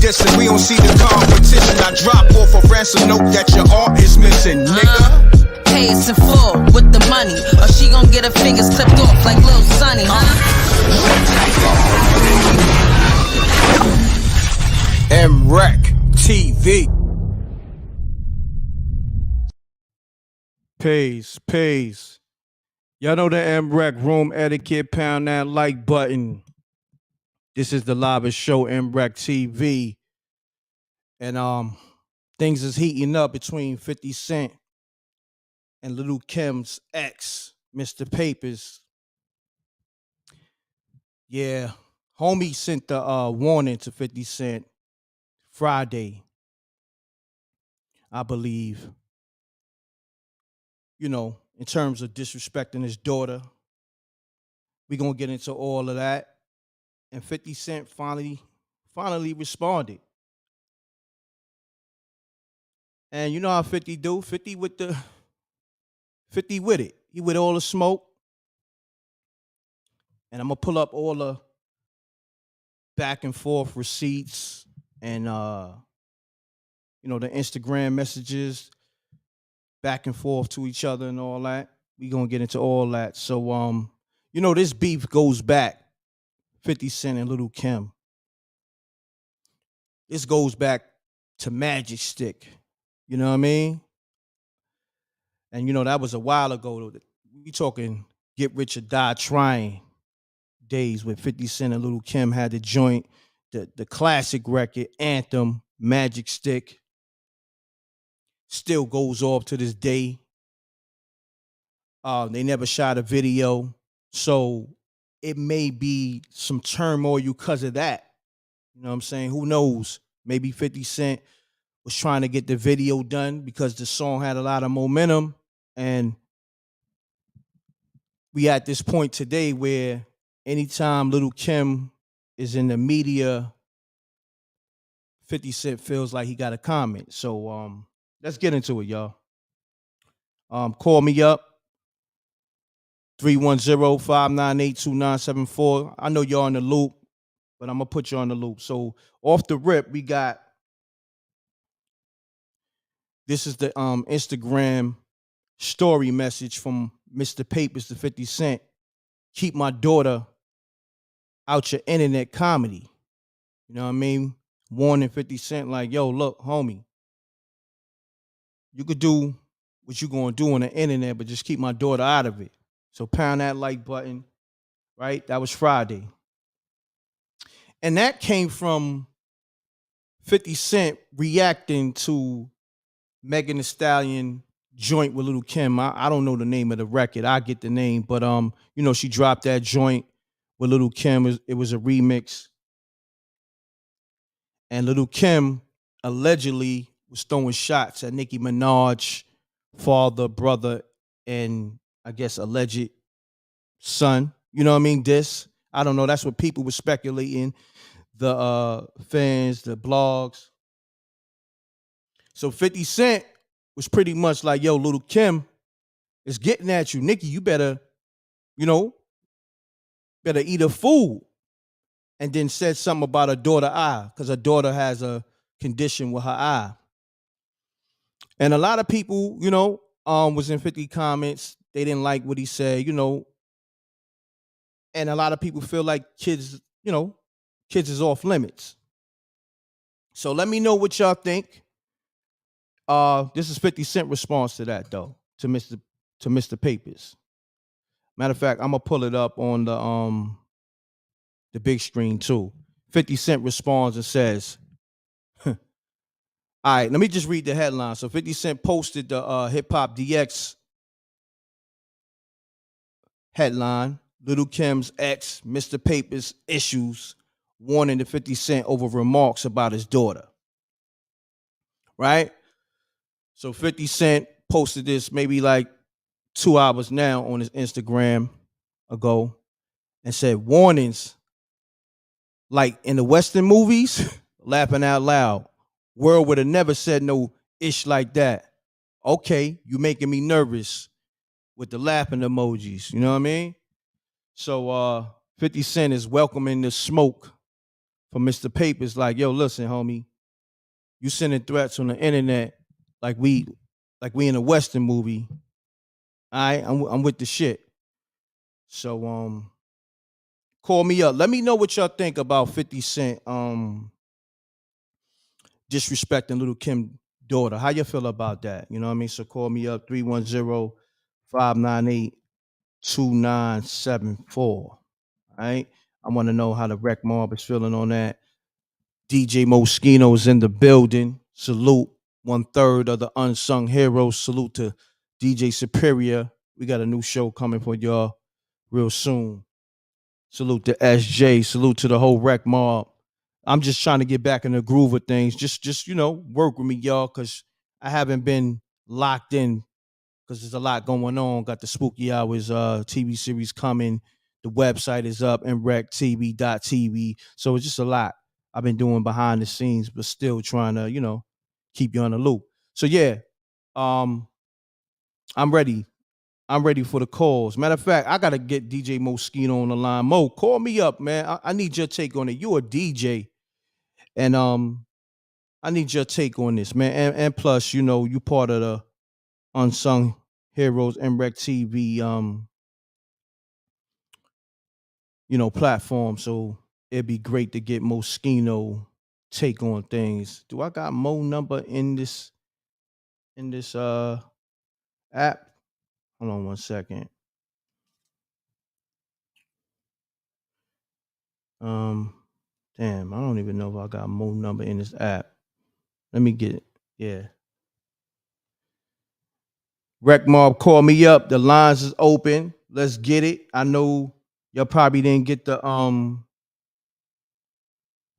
dissing. We don't see the competition. I drop off a ransom note that your art is missing, nigga. Pay us in full with the money, or she gon' get her fingers clipped off like Lil Sonny, SM0KE TV. Peace. Y'all know the SM0KE room etiquette. Pound that like button. This is the live show, SM0KE TV. And things is heating up between 50 Cent and Lil' Kim's ex, Mr. Papers. Yeah, homie sent the warning to 50 Cent Friday, I believe. You know, in terms of disrespecting his daughter. We're going to get into all of that. And 50 Cent finally responded. And you know how 50 do? 50 with it. He with all the smoke. And I'm going to pull up all the back and forth receipts and, the Instagram messages back and forth to each other and all that. We going to get into all that. So, this beef goes back, 50 Cent and Lil' Kim. This goes back to Magic Stick. You know what I mean? And, that was a while ago. We talking Get Rich or Die Trying days when 50 Cent and Lil' Kim had the joint, the classic record, Anthem, Magic Stick. Still goes off to this day. They never shot a video. So it may be some turmoil because of that. You know what I'm saying? Who knows? Maybe 50 Cent was trying to get the video done because the song had a lot of momentum. And we at this point today where anytime Lil' Kim is in the media, 50 Cent feels like he got a comment. So let's get into it, y'all. Call me up. 310-598-2974. I know y'all in the loop, but I'm going to put you on the loop. So off the rip, we got, this is the Instagram story message from Mr. Papers to 50 Cent. Keep my daughter out your internet comedy. You know what I mean? Warning 50 Cent like, yo, look, homie, you could do what you going to do on the internet, but just keep my daughter out of it. So pound that like button, right? That was Friday. And that came from 50 Cent reacting to Megan Thee Stallion joint with Lil' Kim. I don't know the name of the record. I get the name, but she dropped that joint with Lil' Kim. It was a remix. And Lil' Kim allegedly was throwing shots at Nicki Minaj, father, brother, and I guess alleged son. You know what I mean? I don't know. That's what people were speculating. The fans, the blogs. So 50 Cent was pretty much like, yo, Lil' Kim is getting at you. Nicki, you better eat her food. And then said something about her daughter eye, because her daughter has a condition with her eye. And a lot of people, was in 50 comments. They didn't like what he said, and a lot of people feel like kids is off limits. So let me know what y'all think. This is 50 Cent response to that, though, to Mr. Papers. Matter of fact, I'm gonna pull it up on the big screen too. 50 Cent responds and says, all right, let me just read the headline. So 50 Cent posted the Hip Hop DX headline, Lil' Kim's ex, Mr. Papers issues, warning to 50 Cent over remarks about his daughter. Right? So 50 Cent posted this maybe like 2 hours now on his Instagram ago and said, warnings like in the Western movies, laughing out loud. World would have never said no ish like that. Okay, you making me nervous with the laughing emojis. You know what I mean? So 50 Cent is welcoming the smoke from Mr. Papers, like, yo, listen, homie, you sending threats on the internet like we in a Western movie. All right, I'm with the shit. So call me up. Let me know what y'all think about 50 Cent disrespecting Little Kim daughter. How you feel about that? You know what I mean? So call me up 310-598-2974. All right. I want to know how the Rec Mob is feeling on that. DJ Moschino is in the building. Salute 1/3 of the unsung heroes. Salute to DJ Superior. We got a new show coming for y'all real soon. Salute to SJ. Salute to the whole Rec Mob. I'm just trying to get back in the groove of things. Just work with me, y'all, because I haven't been locked in because there's a lot going on. Got the Spooky Hours TV series coming. The website is up, mrectv.tv. So it's just a lot I've been doing behind the scenes, but still trying to, keep you on the loop. So yeah, um, I'm ready. I'm ready for the calls. Matter of fact, I gotta get DJ Moschino on the line. Mo, call me up, man. I need your take on it. You a DJ, and I need your take on this, man. And plus, you part of the unsung heroes MREC TV platform. So it'd be great to get Moschino take on things. Do I got Mo number in this app? Hold on one second. Damn, I don't even know if I got Mo number in this app. Let me get it. Yeah. Rec Mob, call me up. The lines is open. Let's get it. I know y'all probably didn't get the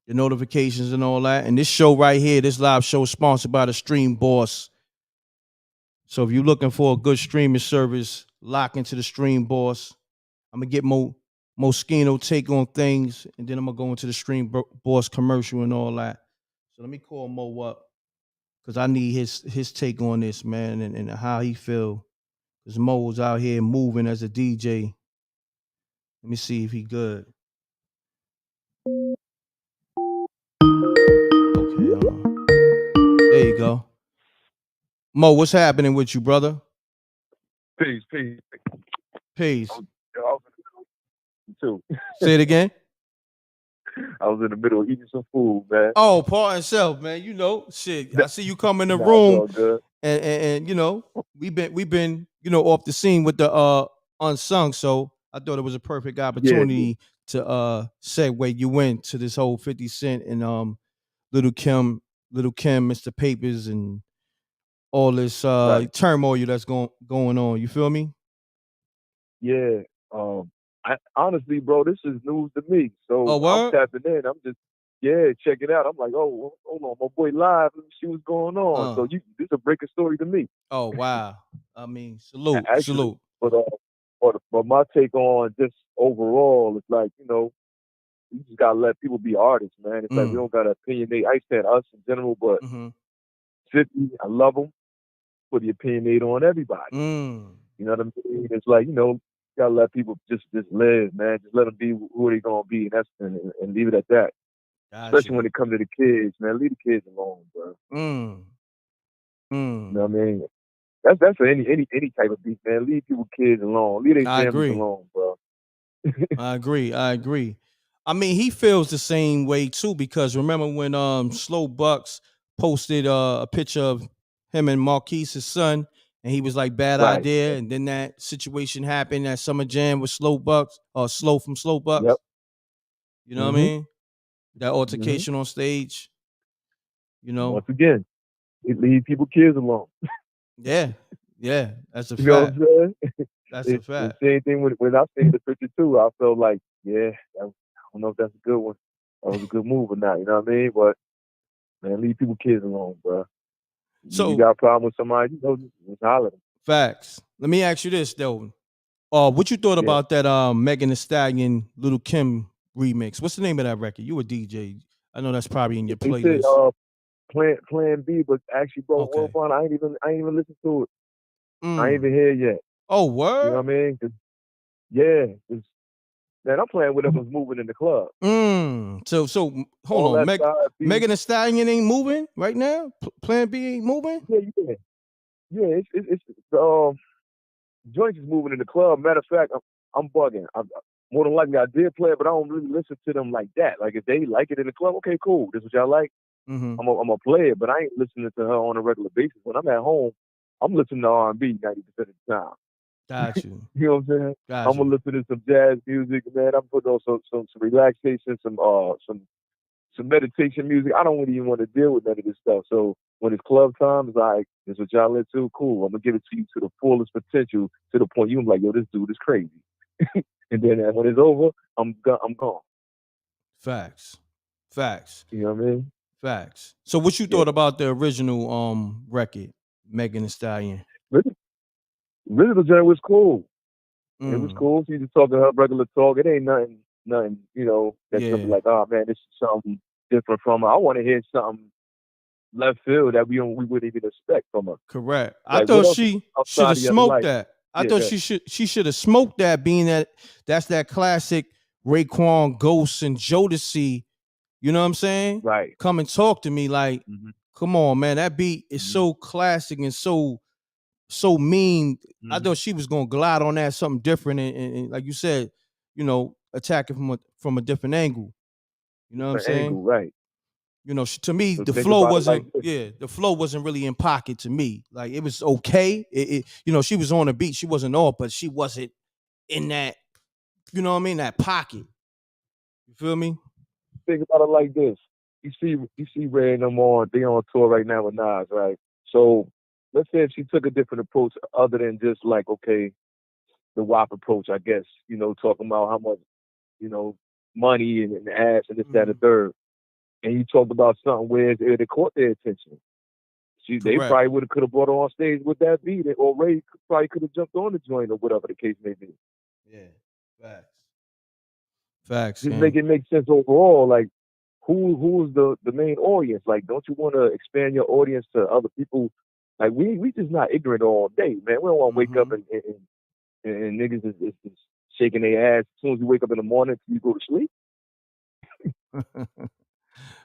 notifications and all that. And this show right here, this live show is sponsored by the Stream Boss. So if you're looking for a good streaming service, lock into the Stream Boss. I'm gonna get Moschino take on things, and then I'm gonna go into the Stream Boss commercial and all that. So let me call Mo up because I need his take on this, man, and how he feel. Because Mo's out here moving as a DJ. Let me see if he good. Okay, there you go. Mo, what's happening with you, brother? Peace. Peace. I was too. Say it again. I was in the middle of eating some food, man. Oh, Paul and self, man. Shit. I see you come in the Nah, it's room, all good. and we've been off the scene with the unsung. So I thought it was a perfect opportunity to segue you into this whole 50 Cent and Little Kim, Mr. Papers, and all this Right. turmoil that's going on. You feel me? Yeah. I honestly, bro, this is news to me. Oh, So I'm word? tapping in. I'm just checking out. I'm like, oh, hold on, my boy live. Let me see what's going on. So this is a breaking story to me. Oh, wow. I mean, salute. Actually, but my take on just overall is like, you just gotta let people be artists, man. It's like we don't gotta opinionate. I said us in general, but 50, I love them. Put the opinionate on everybody. You know what I mean? It's like, you gotta let people just live, man. Just let them be who they gonna be, and leave it at that. Gotcha. Especially when it comes to the kids, man. Leave the kids alone, bro. You know what I mean? That's for any type of beef, man. Leave people kids alone. Leave their families alone, bro. I agree. I mean, he feels the same way too, because remember when Slow Bucks posted a picture of him and Marquise's son, and he was like, bad Right. idea, and then that situation happened at Summer Jam with Slow Bucks or Slow from Slow Bucks. Yep. You know what I mean? That altercation on stage. Once again, leave people kids alone. Yeah, that's a You know what fact. I'm saying? That's a It's the fact. same thing when I seen the picture too. I felt like, I don't know if that's a good one. That was a good move or not. You know what I mean? But man, leave people kids alone, bro. So you got a problem with somebody, just holler at them. facts. Let me ask you this though. What you thought about that Megan Thee Stallion Little Kim remix? What's the name of that record? You a DJ. I know that's probably in your They said playlist. Plan B, but actually, bro, Okay. I ain't even listened to it. I ain't even here yet. Oh, You know word? what I mean? 'Cause Man, I'm playing whatever's moving in the club. So hold on. Megan Thee Stallion ain't moving right now? Plan B ain't moving? Yeah, it's joints is moving in the club. Matter of fact, I'm bugging. More than likely I did play it, but I don't really listen to them like that. Like if they like it in the club, okay, cool. This is what y'all like. I'm a play it, but I ain't listening to her on a regular basis. When I'm at home, I'm listening to R&B 90% of the time. Got you. You know what I'm saying? I'm gonna listen to some jazz music, man. I'm putting on some relaxation, some meditation music. I don't really even want to deal with none of this stuff. So when it's club time, it's like, this is what y'all into, cool. I'm gonna give it to you to the fullest potential, to the point you're like, yo, this dude is crazy. And then when it's over, I'm gone. Facts. You know what I mean? Facts. So what you thought about the original record, Megan Thee Stallion? Original joint was cool. It was cool. She just talking her regular talk. It ain't nothing, you know, that's gonna be like, oh man, this is something different from her. I want to hear something left field that we wouldn't even expect from her. Correct. Like, I thought she should have smoked that. I thought she should have smoked that, being that's that classic Raekwon, Ghost, and Jodeci. You know what I'm saying? Right. Come and talk to me. Like, come on, man. That beat is so classic and so mean. I thought she was gonna glide on that something different and like you said, you know, attack it from a different angle. You know what I'm saying? Angle, right. You know, to me, the flow wasn't. The flow wasn't really in pocket to me. Like it was okay. You know, she was on the beat. She wasn't off, but she wasn't in that. You know what I mean? That pocket. You feel me? Think about it like this. You see Ray and them on. They on tour right now with Nas, right? So let's say if she took a different approach, other than just like, okay, the WAP approach, I guess. You know, talking about how much, you know, money and ass and this, that, and the third. And you talked about something where it caught their attention. They probably could have brought her on stage with that beat, or Ray probably could have jumped on the joint, or whatever the case may be. Yeah, facts. Just make it make sense overall. Like, who's the main audience? Like, don't you want to expand your audience to other people? Like, we just not ignorant all day, man. We don't want to wake up and niggas is shaking their ass as soon as you wake up in the morning till you go to sleep.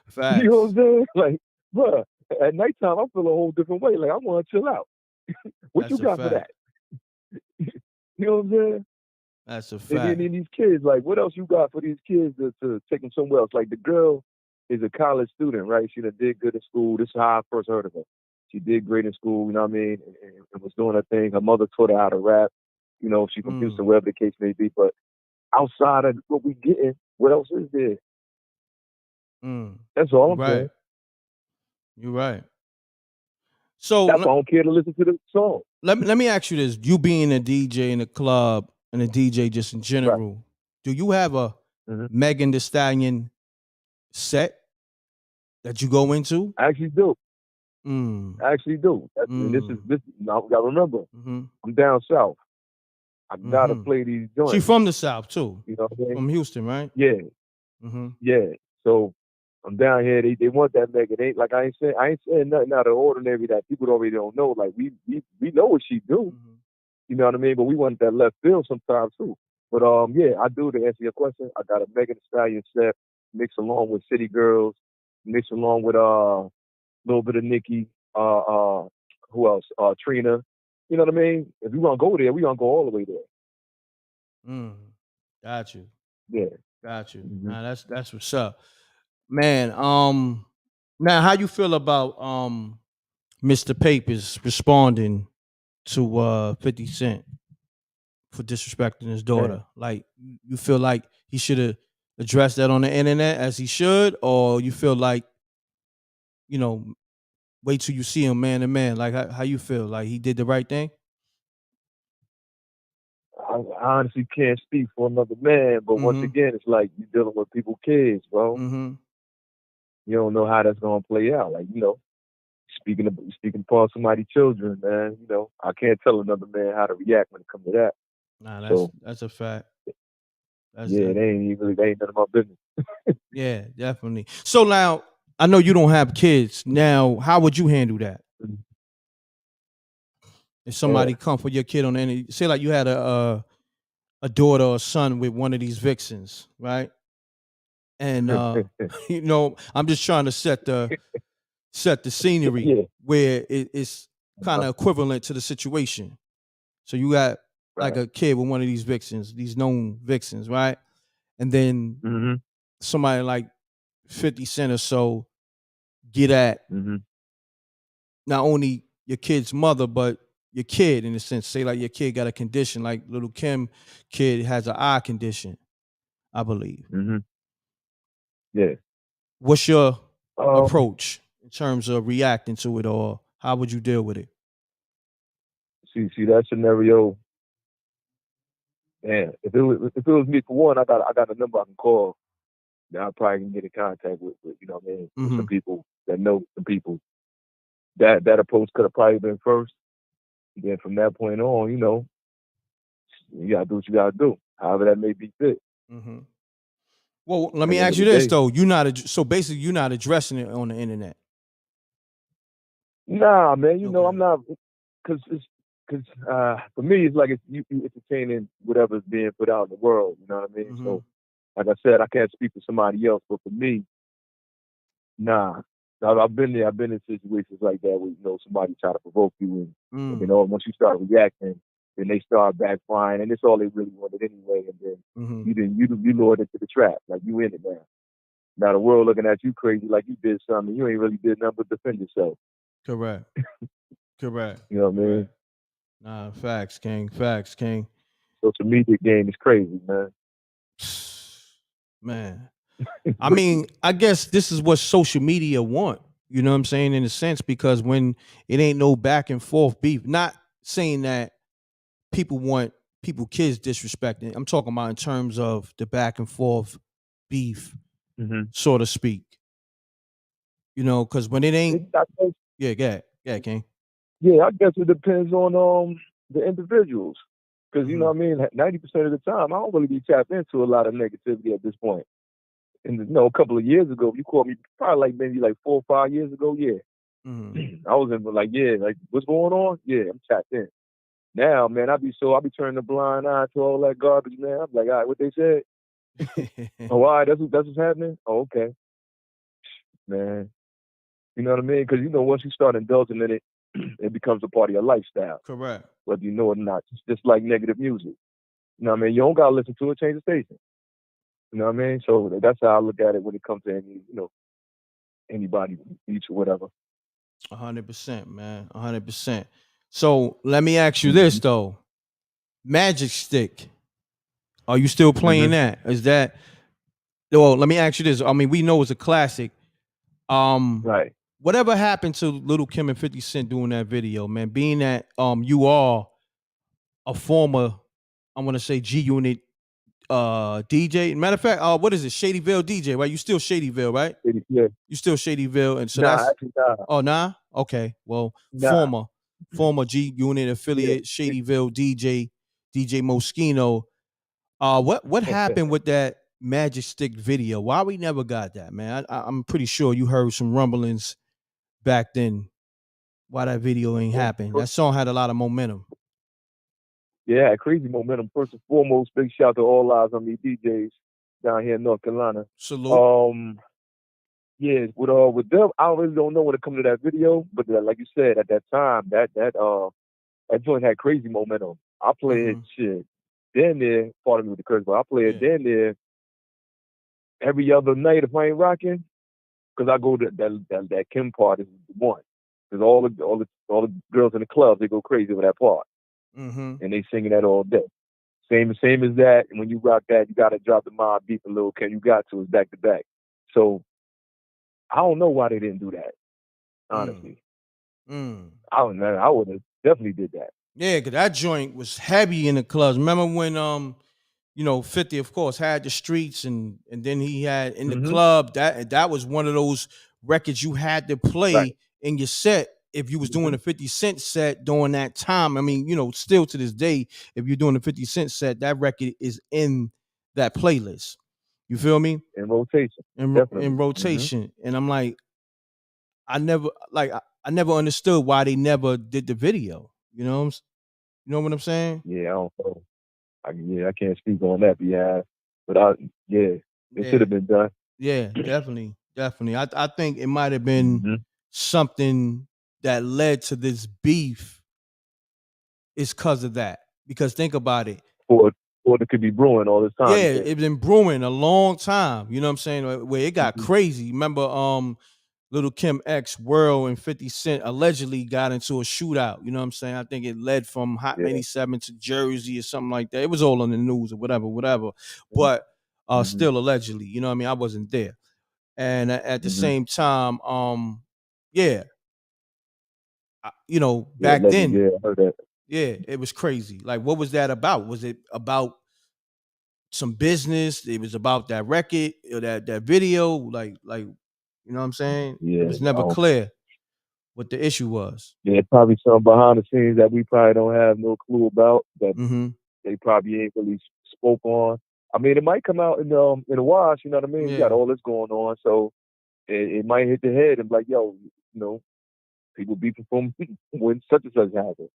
Facts. You know what I'm saying? Like, bruh, at nighttime, I feel a whole different way. Like, I want to chill out. What That's you got for that? You know what I'm saying? That's a fact. And then these kids, like, what else you got for these kids to take them somewhere else? Like, the girl is a college student, right? She done did good in school. This is how I first heard of her. She did great in school, you know what I mean? And was doing her thing. Her mother taught her how to rap. You know, she from Houston, wherever the case may be. But outside of what we getting, what else is there? That's all I'm saying. You're right. So that's why I don't care to listen to the song. Let me ask you this: you being a DJ in the club and a DJ just in general, do you have a Megan Thee Stallion set that you go into? I actually do. I actually do. And this is now you gotta remember, I'm down south. I gotta play these joints. She from the South too. You know what I mean? From Houston, right? Yeah. Yeah. So I'm down here. They want that Megan. They like I ain't saying nothing out of the ordinary that people already don't know. Like we know what she do. You know what I mean? But we want that left field sometimes too. But yeah, I do. To answer your question, I got a Megan Thee Stallion set mixed along with City Girls, mixed along with a little bit of Nicki. Who else? Trina. You know what I mean? If we gonna go there, we gonna go all the way there. Got you. Yeah. Got you. Nah, that's what's up. Man, now how you feel about Mr. Papers responding to 50 Cent for disrespecting his daughter? Man. Like, you feel like he should have addressed that on the internet as he should, or you feel like, you know, wait till you see him man to man? Like, how you feel? Like he did the right thing? I honestly can't speak for another man, but once again, it's like you're dealing with people's kids, bro. You don't know how that's gonna play out. Like, you know, speaking upon somebody's children, man. You know, I can't tell another man how to react when it comes to that. Nah, that's a fact. It ain't none of my business. Yeah, definitely. So now, I know you don't have kids. Now, how would you handle that? If somebody come for your kid on any, say like you had a a daughter or son with one of these vixens, right? And I'm just trying to set the scenery Yeah. where it's kind of equivalent to the situation. So you got like Right. a kid with one of these vixens, these known vixens, right? And then Mm-hmm. somebody like 50 Cent or so get at Mm-hmm. not only your kid's mother, but your kid in a sense. Say like your kid got a condition, like little Kim kid has an eye condition, I believe. Mm-hmm. Yeah. What's your Um. approach in terms of reacting to it, or how would you deal with it? See that scenario. Man, if it was me for one, I got a number I can call that I probably can get in contact with, you know what I mean, with some people that know some people. That approach could have probably been first. Then from that point on, you gotta do what you gotta do, however that may be fit. Mm-hmm. Well, let At me the end ask of you the this day, though. So basically, you're not addressing it on the internet. nah, man, Okay. I'm not, cause for me it's like you entertaining whatever's being put out in the world. You know what I mean? Mm-hmm. So, like I said, I can't speak for somebody else, but for me, nah. I've been there. I've been in situations like that where somebody try to provoke you, and once you start reacting, then they start backfiring, and it's all they really wanted anyway. And then you lured into the trap, like you in it now. Now the world looking at you crazy, like you did something. You ain't really did nothing but defend yourself. Correct. Correct. You know what I mean? Correct. Nah, facts, King. Facts, King. Social media game is crazy, man. Man. I mean, I guess this is what social media want. You know what I'm saying? In a sense, because when it ain't no back and forth beef, not saying that kids disrespecting. I'm talking about in terms of the back and forth beef, so to speak. Because when it ain't, yeah, King. Yeah, I guess it depends on the individuals, because you know what I mean. 90% of the time, I don't really be tapped into a lot of negativity at this point. And a couple of years ago, you called me probably maybe 4 or 5 years ago. Yeah, I was in what's going on? Yeah, I'm tapped in. Now, man, I be turning a blind eye to all that garbage, man. I'm like, all right, what they said? Oh, all right, that's what's happening. Oh, okay, man. You know what I mean? Because once you start indulging in it, it becomes a part of your lifestyle. Correct. Whether you know it or not. It's just like negative music. You know what I mean? You don't gotta listen to it, change the station. You know what I mean? So that's how I look at it when it comes to anybody, each or whatever. 100%, man. 100%. So let me ask you this though. Magic Stick. Are you still playing that? Is that well, let me ask you this. I mean, we know it's a classic. Right. Whatever happened to Little Kim and 50 Cent doing that video, man? Being that you are a former, I want to say G Unit DJ. Matter of fact, what is it? Shadyville DJ, right? You still Shadyville, right? Yeah. You still Shadyville, and so actually, nah. Oh, nah? Okay. Well, Nah. former G Unit affiliate, Shadyville DJ Moschino. What happened with that Magic Stick video? Why we never got that, man? I'm pretty sure you heard some rumblings back then. Why that video ain't happened? That song had a lot of momentum. Yeah, crazy momentum. First and foremost, big shout to all eyes on these DJs down here in North Carolina. Salute. Yeah, with them, I really don't know when it comes to that video, but like you said, at that time, that joint had crazy momentum. I played shit damn near, pardon me with the curse, but I played damn near every other night if I ain't rocking, because I go to that Kim part is the one, because all the girls in the club, they go crazy with that part, and they singing that all day. Same as that. And when you rock that, you gotta drop the mob beat a little. Can you got to? It's back to back. So I don't know why they didn't do that. Honestly, I don't know. I would have definitely did that. Yeah, cause that joint was heavy in the clubs. Remember when 50 of course had the streets, and then he had in the club, that was one of those records you had to play in your set if you was doing a 50 Cent set during that time. I mean, still to this day, if you're doing a 50 Cent set, that record is in that playlist. You feel me? In rotation. In rotation. And I'm like, I never understood why they never did the video. You know what I'm saying? Yeah, I don't know. I can't speak on that behalf, but it should have been done. Yeah, definitely. I think it might have been something that led to this beef is because of that. Because think about it. Or it could be brewing all this time. Yeah, it's been brewing a long time. You know what I'm saying? Where it got crazy. Remember, Little Kim X, World, and 50 Cent allegedly got into a shootout. You know what I'm saying? I think it led from Hot 97 to Jersey or something like that. It was all on the news or whatever. But still allegedly, you know what I mean? I wasn't there. And at the same time, back then, I heard that. it was crazy. Like, what was that about? Was it about some business? It was about that record or that video? Like, you know what I'm saying? Yeah, it was never clear what the issue was. Yeah, probably some behind the scenes that we probably don't have no clue about that they probably ain't really spoke on. I mean, it might come out in the wash. You know what I mean? Yeah. You got all this going on, so it might hit the head and be like, yo, people beefing from when such and such happened.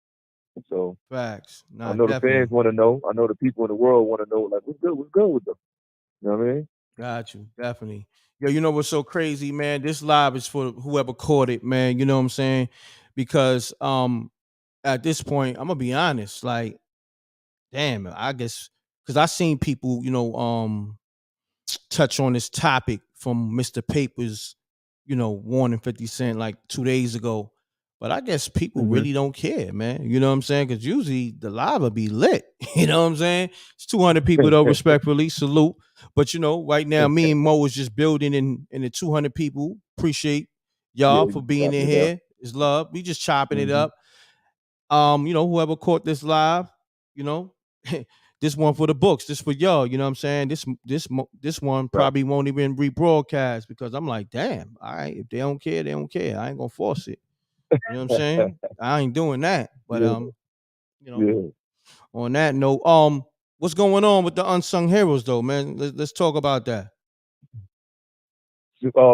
So facts. I know the fans want to know. I know the people in the world want to know. Like, what's good with them? You know what I mean? Got you, definitely. Yo, you know what's so crazy, man? This live is for whoever caught it, man. You know what I'm saying? Because at this point, I'm gonna be honest. Like, damn, I guess because I seen people, touch on this topic from Mr. Papers, warning 50 Cent like 2 days ago. But I guess people really don't care, man. You know what I'm saying? Because usually the live will be lit. You know what I'm saying? It's 200 people though, respectfully, salute. But right now, me and Mo is just building in the 200 people. Appreciate y'all for being in here. It's love. We just chopping it up. Whoever caught this live, this one for the books. This for y'all. You know what I'm saying? This one probably won't even rebroadcast because I'm like, damn. All right, if they don't care, they don't care. I ain't gonna force it. You know what I'm saying? I ain't doing that. But on that note, what's going on with the unsung heroes though, man? Let's talk about that.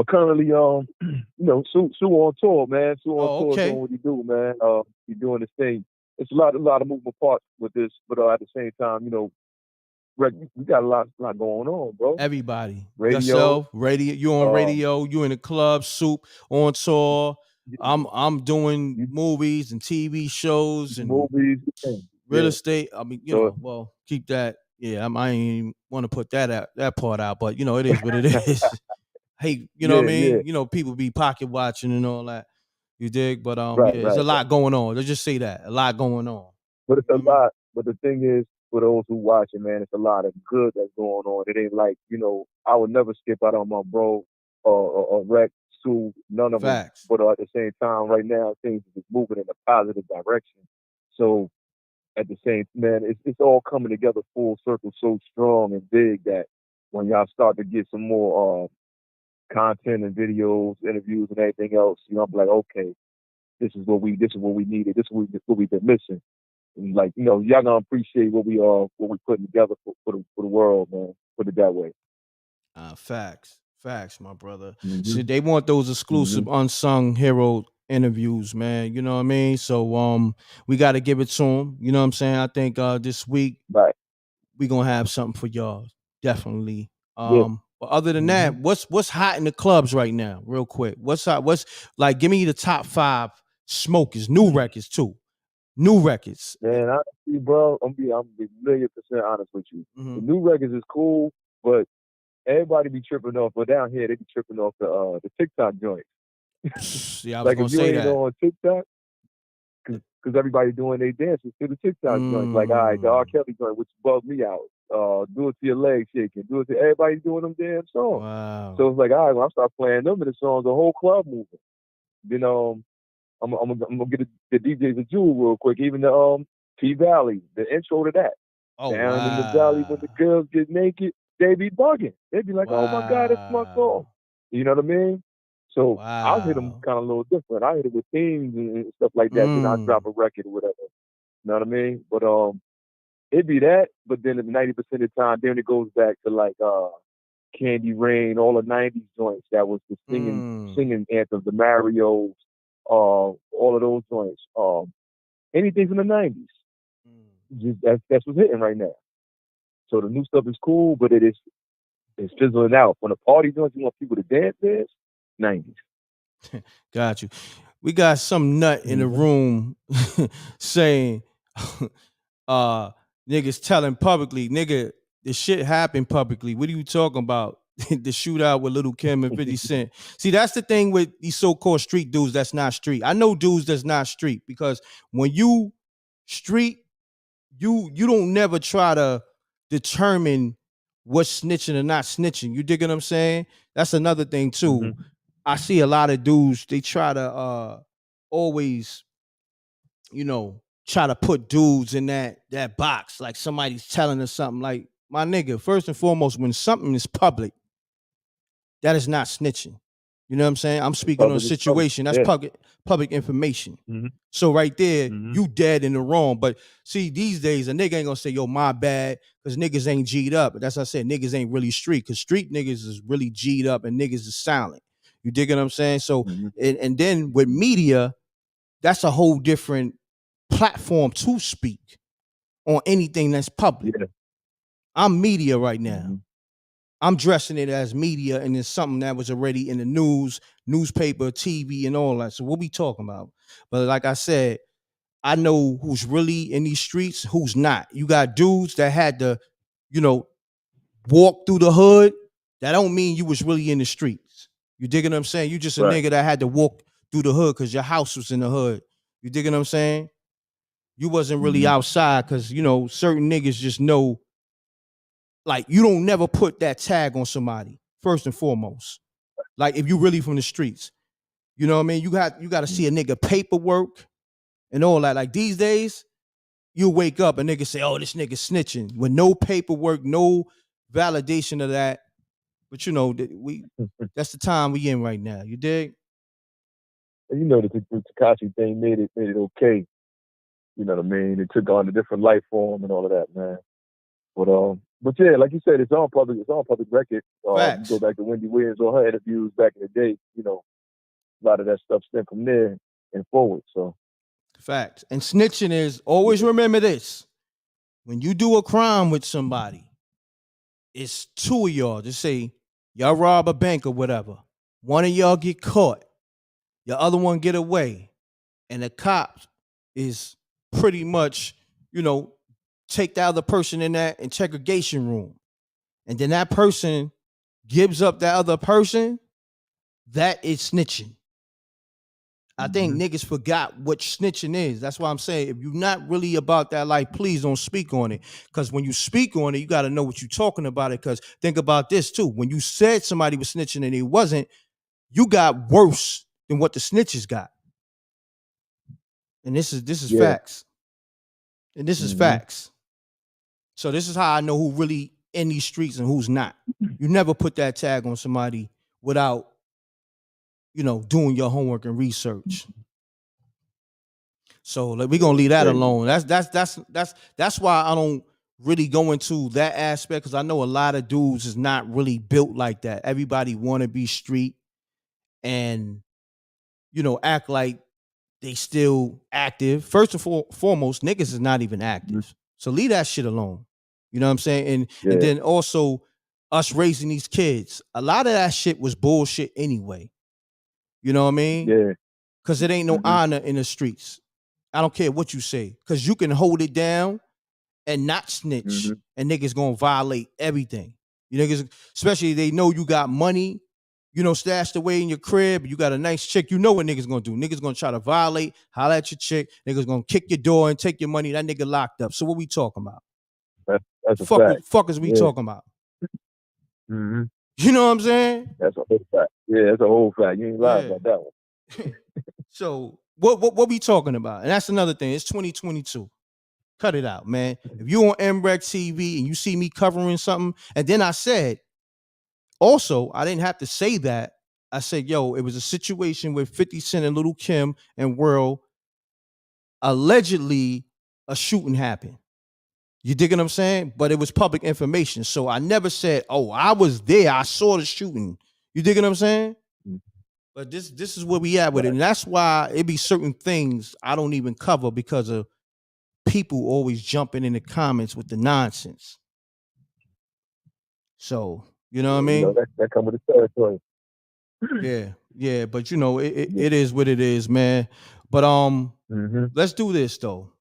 Currently, Sue on tour, man. Sue on tour doing what he do, man. He doing his thing. It's a lot of moving parts with this, but at the same time, we got a lot going on, bro. Everybody, radio, yourself, radio. You on radio? You in the club? Soup on tour. I'm doing movies and TV shows and real estate. I mean, well, keep that. Yeah, I ain't want to put that part out, but it is what it is. Hey, you know what I mean? Yeah. People be pocket watching and all that. You dig? But there's a lot going on. Let's just say that. A lot going on. But it's a lot. But the thing is, for those who watching, man, it's a lot of good that's going on. It ain't like, I would never skip out on my bro or Rex, Sue, none of Facts. them. But at the same time, right now, things are moving in a positive direction. So at the same, man, it's all coming together full circle so strong and big that when y'all start to get some more content and videos, interviews, and everything else, I'm like, okay, this is what we needed. This is what we've been missing. And like, y'all gonna appreciate what we putting together for the world, man. Put it that way. Facts, my brother. So they want those exclusive unsung hero interviews, man. You know what I mean? So we got to give it to them. You know what I'm saying? I think this week we gonna have something for y'all, definitely. But other than that, what's hot in the clubs right now? Real quick, what's hot? What's like? Give me the top 5 smokers, new records too. New records. Man, honestly, bro, I'm be 1,000,000% honest with you. The new records is cool, but everybody be tripping off. But down here, they be tripping off the TikTok joints. Yeah, I was gonna say that. Like if you ain't on TikTok, because everybody doing their dances to the TikTok joints. Like, all right, the R. Kelly joint, which bugged me out. Do it to your legs shaking. Do it to everybody's doing them damn songs. Wow. So it's like, all right, when I start playing them in the songs, the whole club moving. Then I'm gonna get the DJs a jewel real quick. Even the P Valley, the intro to that. Down in the valley when the girls get naked, they be bugging. They be like, oh my God, that's my song. You know what I mean? So I'll hit them kind of a little different. I hit it with themes and stuff like that. Then I drop a record or whatever. You know what I mean? But it'd be that. But then 90% of the time, then it goes back to like Candy Rain, all the '90s joints that was the singing anthems, the Marios, all of those joints. Anything from the '90s. Just that's what's hitting right now. So the new stuff is cool, but it's fizzling out. When the party joints, you want people to dance, 90s. Got you. We got some nut in the room saying, niggas telling publicly, nigga, the shit happened publicly. What are you talking about? The shootout with Little Kim and 50 Cent. See, that's the thing with these so-called street dudes that's not street. I know dudes that's not street because when you street, you don't never try to determine what's snitching or not snitching. You dig what I'm saying? That's another thing too. I see a lot of dudes, they try to always, try to put dudes in that box, like somebody's telling us something. Like, my nigga, first and foremost, when something is public, that is not snitching. You know what I'm saying? I'm speaking on a situation. That's public information. So right there, you dead in the wrong. But see, these days, a nigga ain't gonna say, yo, my bad, because niggas ain't G'd up. But that's what I said, niggas ain't really street, because street niggas is really G'd up and niggas is silent. You dig what I'm saying? So, and then with media, that's a whole different platform to speak on anything that's public. I'm media right now. I'm dressing it as media, and it's something that was already in the news, newspaper, TV, and all that. So what we talking about? But like I said, I know who's really in these streets, who's not. You got dudes that had to, walk through the hood. That don't mean you was really in the streets. You dig what I'm saying? You just a nigga that had to walk through the hood because your house was in the hood. You dig what I'm saying? You wasn't really outside because, certain niggas just know. Like, you don't never put that tag on somebody, first and foremost. Like, if you really from the streets, you know what I mean? You got to see a nigga paperwork and all that. Like, these days, you wake up and niggas say, oh, this nigga snitching with no paperwork, no validation of that. But that's the time we in right now. You dig? And the Tekashi thing made it okay. You know what I mean? It took on a different life form and all of that, man. But yeah, like you said, it's on public record. You go back to Wendy Williams or her interviews back in the day. A lot of that stuff stemmed from there and forward. So, facts. And snitching is, always remember this: when you do a crime with somebody, it's two of y'all. Just say y'all rob a bank or whatever. One of y'all get caught, your other one get away, and the cop is pretty much, take the other person in that interrogation room. And then that person gives up that other person, that is snitching. I think niggas forgot what snitching is. That's why I'm saying, if you're not really about that life, please don't speak on it. Because when you speak on it, you got to know what you're talking about it. Because think about this too. When you said somebody was snitching and it wasn't, you got worse than what the snitches got. And this is facts. And this is facts. So this is how I know who really in these streets and who's not. You never put that tag on somebody without, doing your homework and research. So we're gonna leave that alone. That's why I don't really go into that aspect, because I know a lot of dudes is not really built like that. Everybody want to be street and act like they still active. First and foremost, niggas is not even active. So leave that shit alone. You know what I'm saying? And then also us raising these kids. A lot of that shit was bullshit anyway. You know what I mean? Yeah. Because it ain't no honor in the streets. I don't care what you say. Because you can hold it down and not snitch. And niggas gonna violate everything. You niggas, especially they know you got money, stashed away in your crib, you got a nice chick, what niggas gonna do. Niggas gonna try to violate, holler at your chick, niggas gonna kick your door and take your money, that nigga locked up. So what we talking about? That's a fact. Fuck is we talking about? You know what I'm saying? That's a whole fact. Yeah, that's a whole fact. You ain't lying about that one. So what we talking about? And that's another thing. It's 2022. Cut it out, man. If you on MREC TV and you see me covering something, and then I said, also, I didn't have to say that. I said, yo, it was a situation with 50 Cent and Little Kim and World. Allegedly, a shooting happened. You dig what I'm saying? But it was public information. So I never said, oh, I was there, I saw the shooting. You dig what I'm saying? But this is where we at with it. And that's why it be certain things I don't even cover, because of people always jumping in the comments with the nonsense. So you know what I You know mean? that come with the territory. Yeah. But it is what it is, man. But Mm-hmm. let's do this though.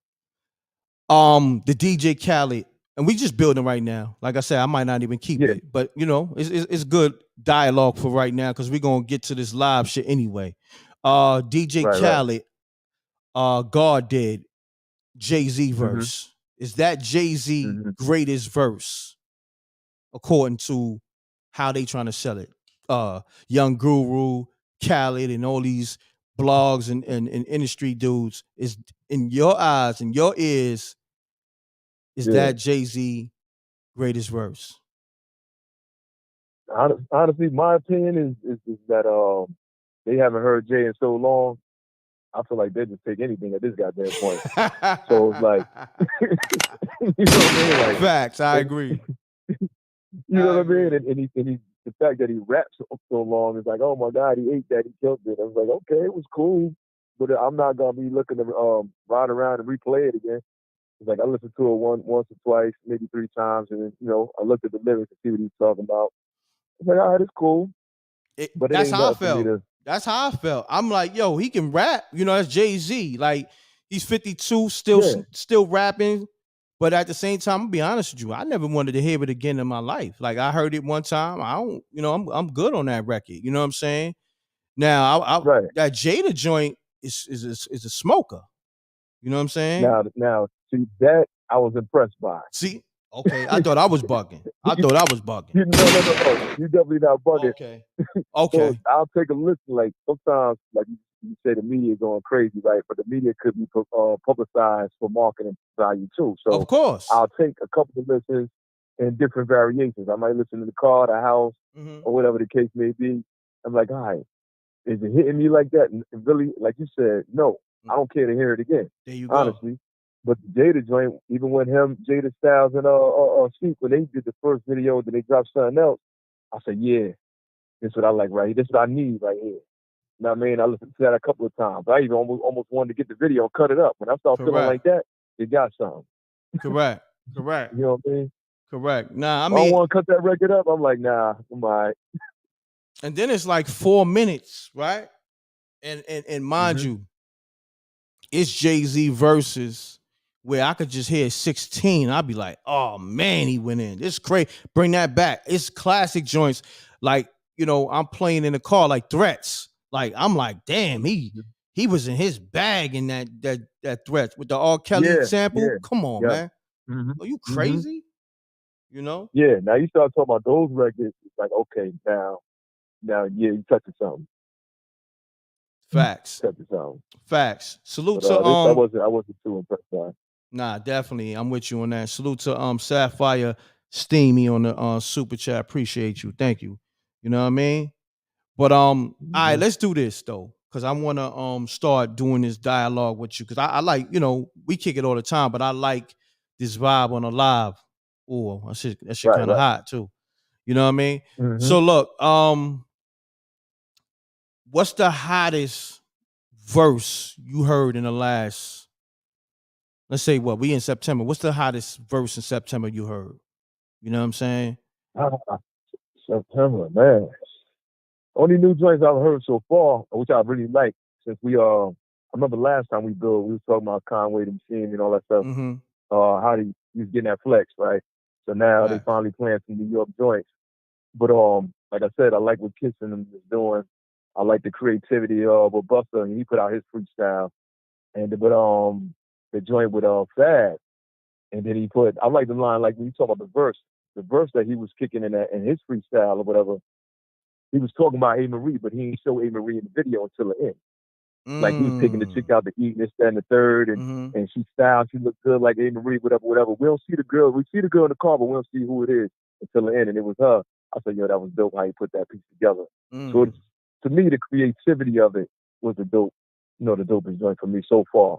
The DJ Khaled, and we just building right now. Like I said, I might not even keep Yeah. it, but it's good dialogue for right now because we're gonna get to this live shit anyway. DJ Right. Khaled, God did Jay-Z Mm-hmm. verse. Is that Jay-Z Mm-hmm. greatest verse according to how they trying to sell it? Young Guru, Khaled, and all these blogs and industry dudes, is in your eyes and your ears, is Yeah. that Jay-Z greatest verse? Honestly, my opinion is that they haven't heard Jay in so long. I feel like they just take anything at this goddamn point. So it's like, you know what I mean? Like, Facts, I agree. you know what I mean? And the fact that he raps so long is like, oh my God, he ate that, he killed it. I was like, okay, it was cool, but I'm not gonna be looking to ride around and replay it again. It's like I listened to it once or twice, maybe 3 times, and then, I looked at the lyrics to see what he's talking about. I was like, all right, it's cool, but it That's ain't how I nothing for me felt. to. That's how I felt. I'm like, yo, he can rap. That's Jay-Z. Like, he's 52, Yeah, still rapping. But at the same time, I'll be honest with you, I never wanted to hear it again in my life. Like, I heard it one time. I don't, I'm good on that record. You know what I'm saying? Now, right. that Jada joint is a smoker. You know what I'm saying? Now, see that I was impressed by. See, okay, I thought I was bugging. No. You definitely not bugging. Okay, So okay, I'll take a listen. Like sometimes, like you say, the media going crazy, right? But the media could be publicized for marketing value too. of So course. I'll take a couple of listens in different variations. I might listen in the car, the house, Mm-hmm. or whatever the case may be. I'm like, all right, is it hitting me like that? And really, like you said, no, I don't care to hear it again, There you go. honestly. But the Jada joint, even when Jada Styles and Sheik, when they did the first video, then they dropped something else. I said, yeah, this is what I like right here. This is what I need right here. You know what I mean? I listened to that a couple of times. I even almost wanted to get the video and cut it up. When I start feeling like that, it got something. Correct. You know what I mean? Correct. Nah, I I mean, don't want to cut that record up. I'm like, nah, I'm all right. and then it's like 4 minutes, right? And mind Mm-hmm. you, it's Jay-Z verses where I could just hear 16. I'd be like, oh man, he went in. This crazy. Bring that back. It's classic joints. Like, I'm playing in the car like Threats. Like, I'm like, damn, he was in his bag in that Threats with the R. Kelly sample. Come on, yeah. man. Mm-hmm. Are you crazy? Yeah. Now you start talking about those records. It's like, okay, now, yeah, you touching something. Facts. Touching something. Facts. Salute but, to I wasn't too impressed by. Nah, definitely. I'm with you on that. Salute to Sapphire Steamy on the super chat. Appreciate you. Thank you. You know what I mean? But all right, let's do this though. Cause I wanna start doing this dialogue with you. Cause I like, we kick it all the time, but I like this vibe on a live. Oh, that shit kind of hot too. You know what I mean? Mm-hmm. So look, what's the hottest verse you heard in the last, let's say we in September. What's the hottest verse in September you heard? You know what I'm saying? September, man. Only new joints I've heard so far, which I really like, since I remember last time we was talking about Conway the Machine and all that stuff. Mm-hmm. How he was getting that flex, right? So now they finally playing some New York joints. But like I said, I like what Kiss and them is doing. I like the creativity of Busta, and he put out his freestyle. And the joint with Fad. And then I like the line, like when you talk about the verse that he was kicking in his freestyle or whatever, he was talking about A. Marie, but he ain't show A. Marie in the video until the end. Like he was taking the chick out to eat and this, that, and the third, and she styled, she looked good like A. Marie, whatever. We don't see the girl. We see the girl in the car, but we don't see who it is until the end, and it was her. I said, yo, that was dope how you put that piece together. So to me, the creativity of it was the dopest joint for me so far.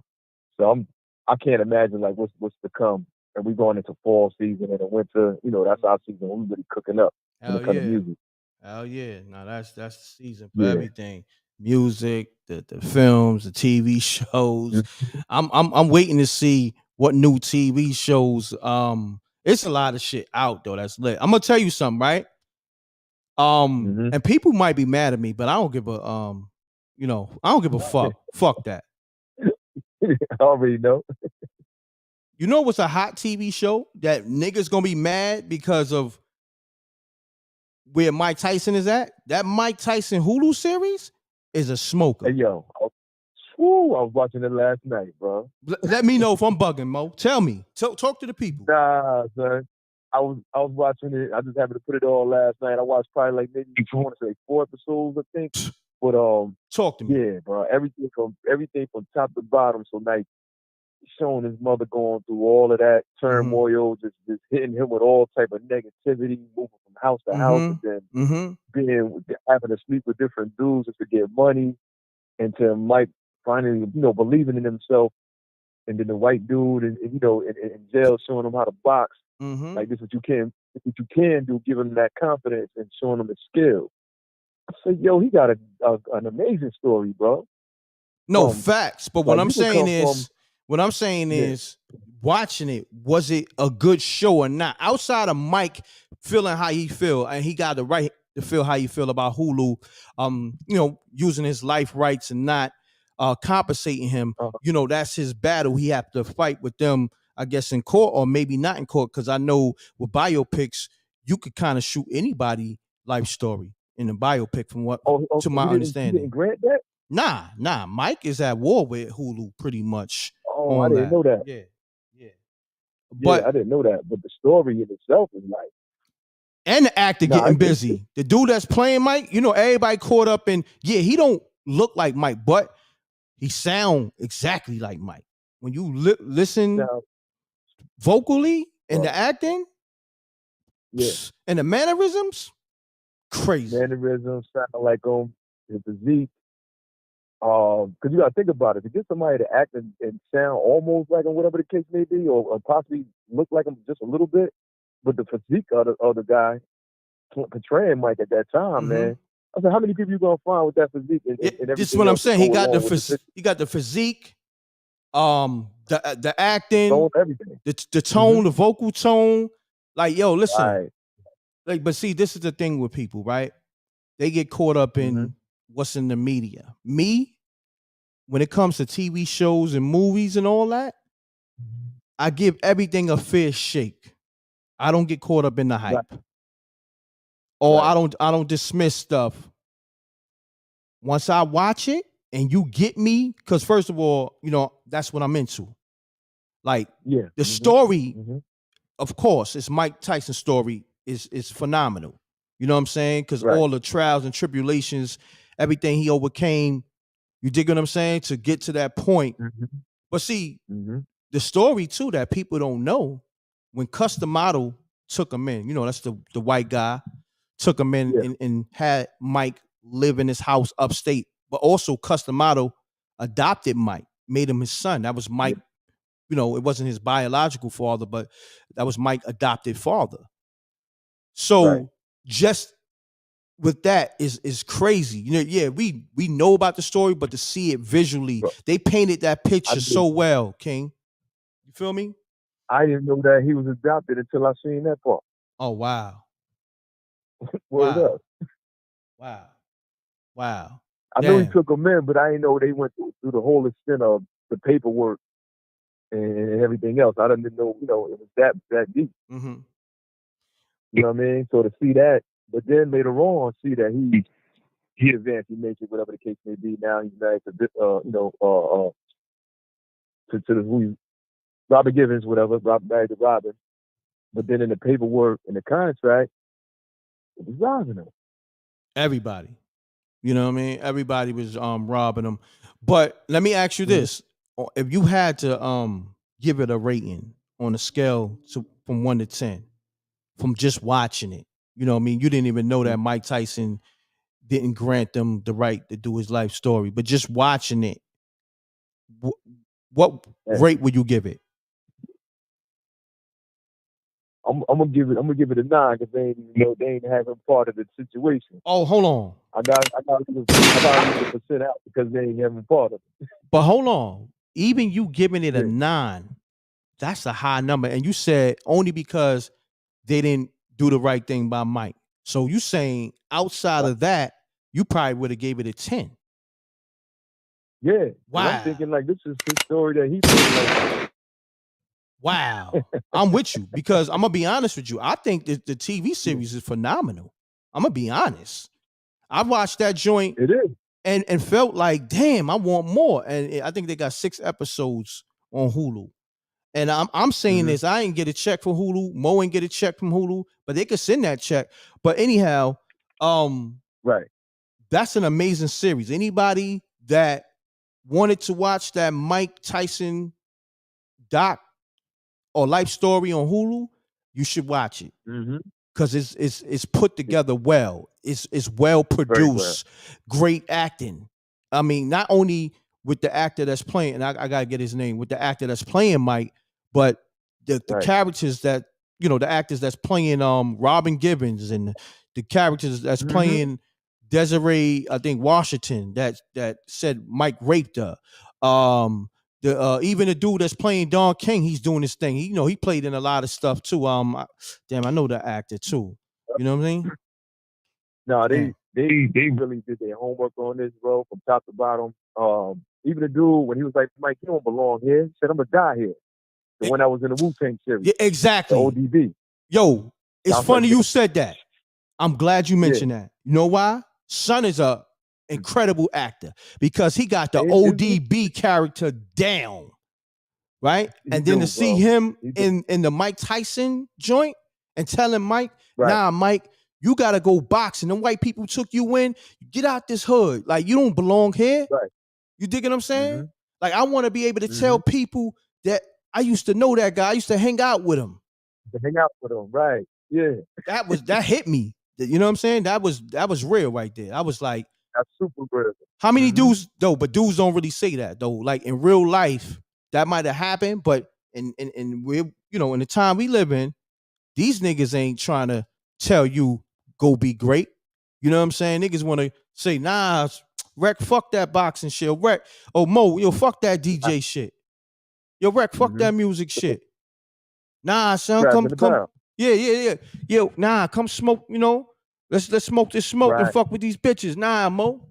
So I can't imagine like what's to come. And we're going into fall season and the winter, that's our season. We're really cooking up when it comes to music. Hell yeah. Now that's the season for everything. Music, the films, the TV shows. I'm waiting to see what new TV shows. It's a lot of shit out though that's lit. I'm gonna tell you something, right? And people might be mad at me, but I don't give a I don't give a fuck. Fuck that. I already know. You know what's a hot TV show that niggas gonna be mad because of where Mike Tyson is at? That Mike Tyson Hulu series is a smoker. Hey, yo, I was watching it last night, bro. Let me know if I'm bugging, Mo. Tell me. Talk to the people. Nah, son. I was watching it. I just happened to put it on last night. I watched probably like maybe I want to say 4 episodes, I think. But talk to me. Yeah, bro. Everything from top to bottom. So like showing his mother going through all of that turmoil, just hitting him with all type of negativity, moving from house to house, and then having to sleep with different dudes just to get money, and to Mike finally, believing in himself, and then the white dude, and in jail showing him how to box. Like this is what you can do, giving him that confidence and showing him his skill. I said, yo, he got an amazing story, bro. No facts, but what I'm saying is, watching it, was it a good show or not? Outside of Mike feeling how he feel, and he got the right to feel how you feel about Hulu, using his life rights and not compensating him. That's his battle. He have to fight with them, I guess, in court, or maybe not in court, because I know with biopics, you could kind of shoot anybody life story in a biopic, from what to my understanding. You didn't grant that? Nah. Mike is at war with Hulu pretty much. Oh, I didn't know that. Yeah. But I didn't know that. But the story in itself is like, and the actor getting busy. The dude that's playing Mike, everybody caught up in. Yeah, he don't look like Mike, but he sound exactly like Mike. When you listen vocally and the acting, and the mannerisms, crazy. Mannerisms sound like him. His physique. Because you gotta think about it. To get somebody to act and sound almost like him, whatever the case may be, or possibly look like him just a little bit, but the physique of the guy portraying Mike at that time, man. I said, how many people you gonna find with that physique? And this is what I'm saying. He got the physique, the acting, everything, the tone, the vocal tone. Like, yo, listen. Right. Like, but see, this is the thing with people, right? They get caught up in what's in the media. Me, when it comes to TV shows and movies and all that, I give everything a fair shake. I don't get caught up in the hype. Right. Or I don't dismiss stuff. Once I watch it and you get me, because first of all, that's what I'm into. Like, the story, of course, it's Mike Tyson's story is phenomenal. You know what I'm saying? Because all the trials and tribulations, everything he overcame, you dig what I'm saying, to get to that point. But see, the story too that people don't know, when Custom Model took him in, that's the white guy, took him in and had Mike live in his house upstate, but also Custom Model adopted Mike, made him his son. That was Mike, it wasn't his biological father, but that was Mike's adopted father. So just with that is crazy. We know about the story, but to see it visually, they painted that picture so well, King. You feel me? I didn't know that he was adopted until I seen that part. Oh, wow. Wow. I knew he took him in, but I didn't know they went through the whole extent of the paperwork and everything else. I didn't know, it was that deep. You know what I mean? So to see that, but then later on, see that he advanced, he makes it, whatever the case may be. Now he's married to who Robert Givens, whatever. Married to Robin. But then in the paperwork and the contract, it was robbing him. Everybody. You know what I mean? Everybody was robbing him. But let me ask you this. If you had to give it a rating on a scale from 1 to 10, from just watching it, you know what I mean? You didn't even know that Mike Tyson didn't grant them the right to do his life story, but just watching it, what rate would you give it? I'm gonna give it a 9 because they ain't having part of the situation. Oh, hold on. I got the percent out because they ain't having part of it. But hold on, even you giving it a 9, That's a high number. And you said only because they didn't do the right thing by Mike. So you saying outside of that, you probably would have gave it a 10. Yeah. Wow. I'm thinking like this is his story that he put like. Wow. I'm with you because I'm gonna be honest with you. I think that the TV series is phenomenal. I'm gonna be honest. I watched that joint. It is. And felt like, damn, I want more. And I think they got 6 episodes on Hulu. And I'm saying this, I ain't get a check from Hulu. Mo ain't get a check from Hulu, but they could send that check. But anyhow, right. That's an amazing series. Anybody that wanted to watch that Mike Tyson doc or life story on Hulu, you should watch it. Because it's put together well. It's well produced, great acting. I mean, not only with the actor that's playing, and I gotta get his name, with the actor that's playing Mike, but the characters that, the actors that's playing Robin Gibbons and the characters that's playing Desiree, I think Washington, that said Mike raped her. Even the dude that's playing Don King, he's doing his thing. He played in a lot of stuff too. I know the actor too. You know what I mean? No, they really did their homework on this, bro, from top to bottom. Even the dude, when he was like, Mike, you don't belong here, he said, I'm gonna die here. The one that was in the Wu-Tang series. Yeah, exactly. The ODB. Yo, it's funny you said that. I'm glad you mentioned that. You know why? Son is a incredible actor because he got the ODB character down, right? And then to see him in the Mike Tyson joint and telling Mike, nah, Mike, you gotta go boxing. Them white people took you in. Get out this hood. Like, you don't belong here. Right. You dig what I'm saying? Like, I want to be able to tell people that I used to know that guy. I used to hang out with him. Right. Yeah. That hit me. You know what I'm saying? That was real right there. I was like, that's super real. How many dudes though? But dudes don't really say that though. Like in real life, that might have happened, but in we in the time we live in, these niggas ain't trying to tell you go be great. You know what I'm saying? Niggas want to say, nah, Rec, fuck that boxing shit. Rec, oh Mo, yo, fuck that DJ shit. Yo, Rec, fuck that music shit. Nah, son, come. Yeah. Yo, nah, come smoke, let's smoke this smoke and fuck with these bitches. Nah, Mo.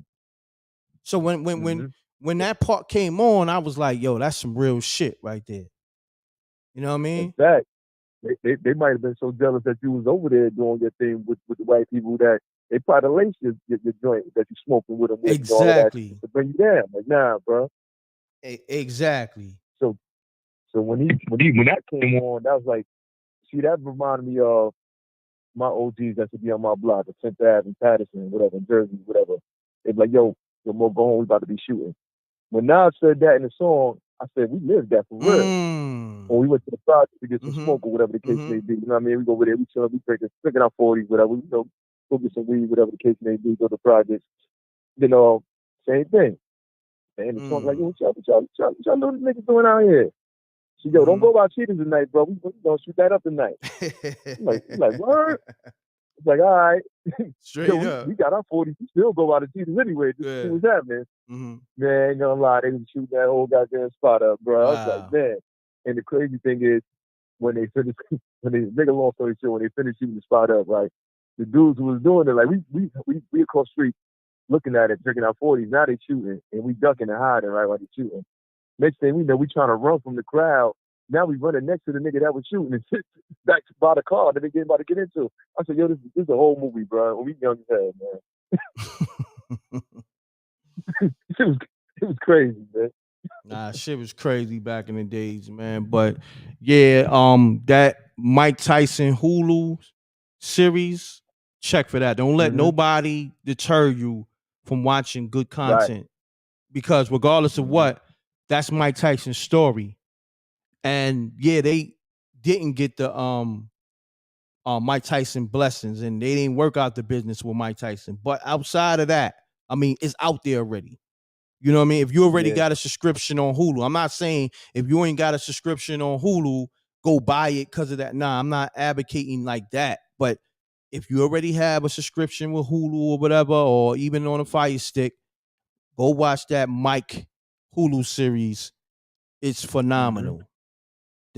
So when that part came on, I was like, yo, that's some real shit right there. You know what I mean? Exactly. They might have been so jealous that you was over there doing your thing with the white people that they probably laced your joint that you smoking with them. Exactly. To bring you down. Like, nah, bro. Exactly. So when that came on, that was like, see, that reminded me of my OGs that should be on my block, at 10th Ave in Patterson, whatever, in Jersey, whatever. They'd be like, yo, Mo, go home, we about to be shooting. When Nas said that in the song, I said, we lived that for real. When we went to the project to get some smoke or whatever the case may be, you know what I mean? We go over there, we chill, we drinking our 40s, whatever, go get some weed, whatever the case may be, go to the projects. Same thing. And the song's like, yo, what y'all know this niggas doing out here? She yo, don't go about cheaters tonight, bro. We gonna shoot that up tonight. like, word? It's like, all right. Straight up. We got our 40s. We still go out of cheaters anyway. Just see what's happening. Man, ain't gonna lie. They was shooting that whole goddamn spot up, bro. Wow. I was like, man. And the crazy thing is, make a long story short, when they finished shooting the spot up, right, the dudes who was doing it, like, we across the street looking at it, drinking our 40s. Now they shooting, and we ducking and hiding, right, while they shooting. Next thing we know, we trying to run from the crowd. Now we running next to the nigga that was shooting and sit back by the car that they about to get into. I said, yo, this is a whole movie, bro. When we young as hell, man. It was crazy, man. Nah, shit was crazy back in the days, man. But yeah, that Mike Tyson Hulu series, check for that. Don't let nobody deter you from watching good content. Right. Because regardless of what, that's Mike Tyson's story. And yeah, they didn't get the Mike Tyson blessings, and they didn't work out the business with Mike Tyson. But outside of that, I mean, it's out there already. You know what I mean? If you already got a subscription on Hulu, I'm not saying if you ain't got a subscription on Hulu, go buy it because of that. Nah, I'm not advocating like that. But if you already have a subscription with Hulu or whatever, or even on a Fire Stick, go watch that Mike Hulu series. It's phenomenal.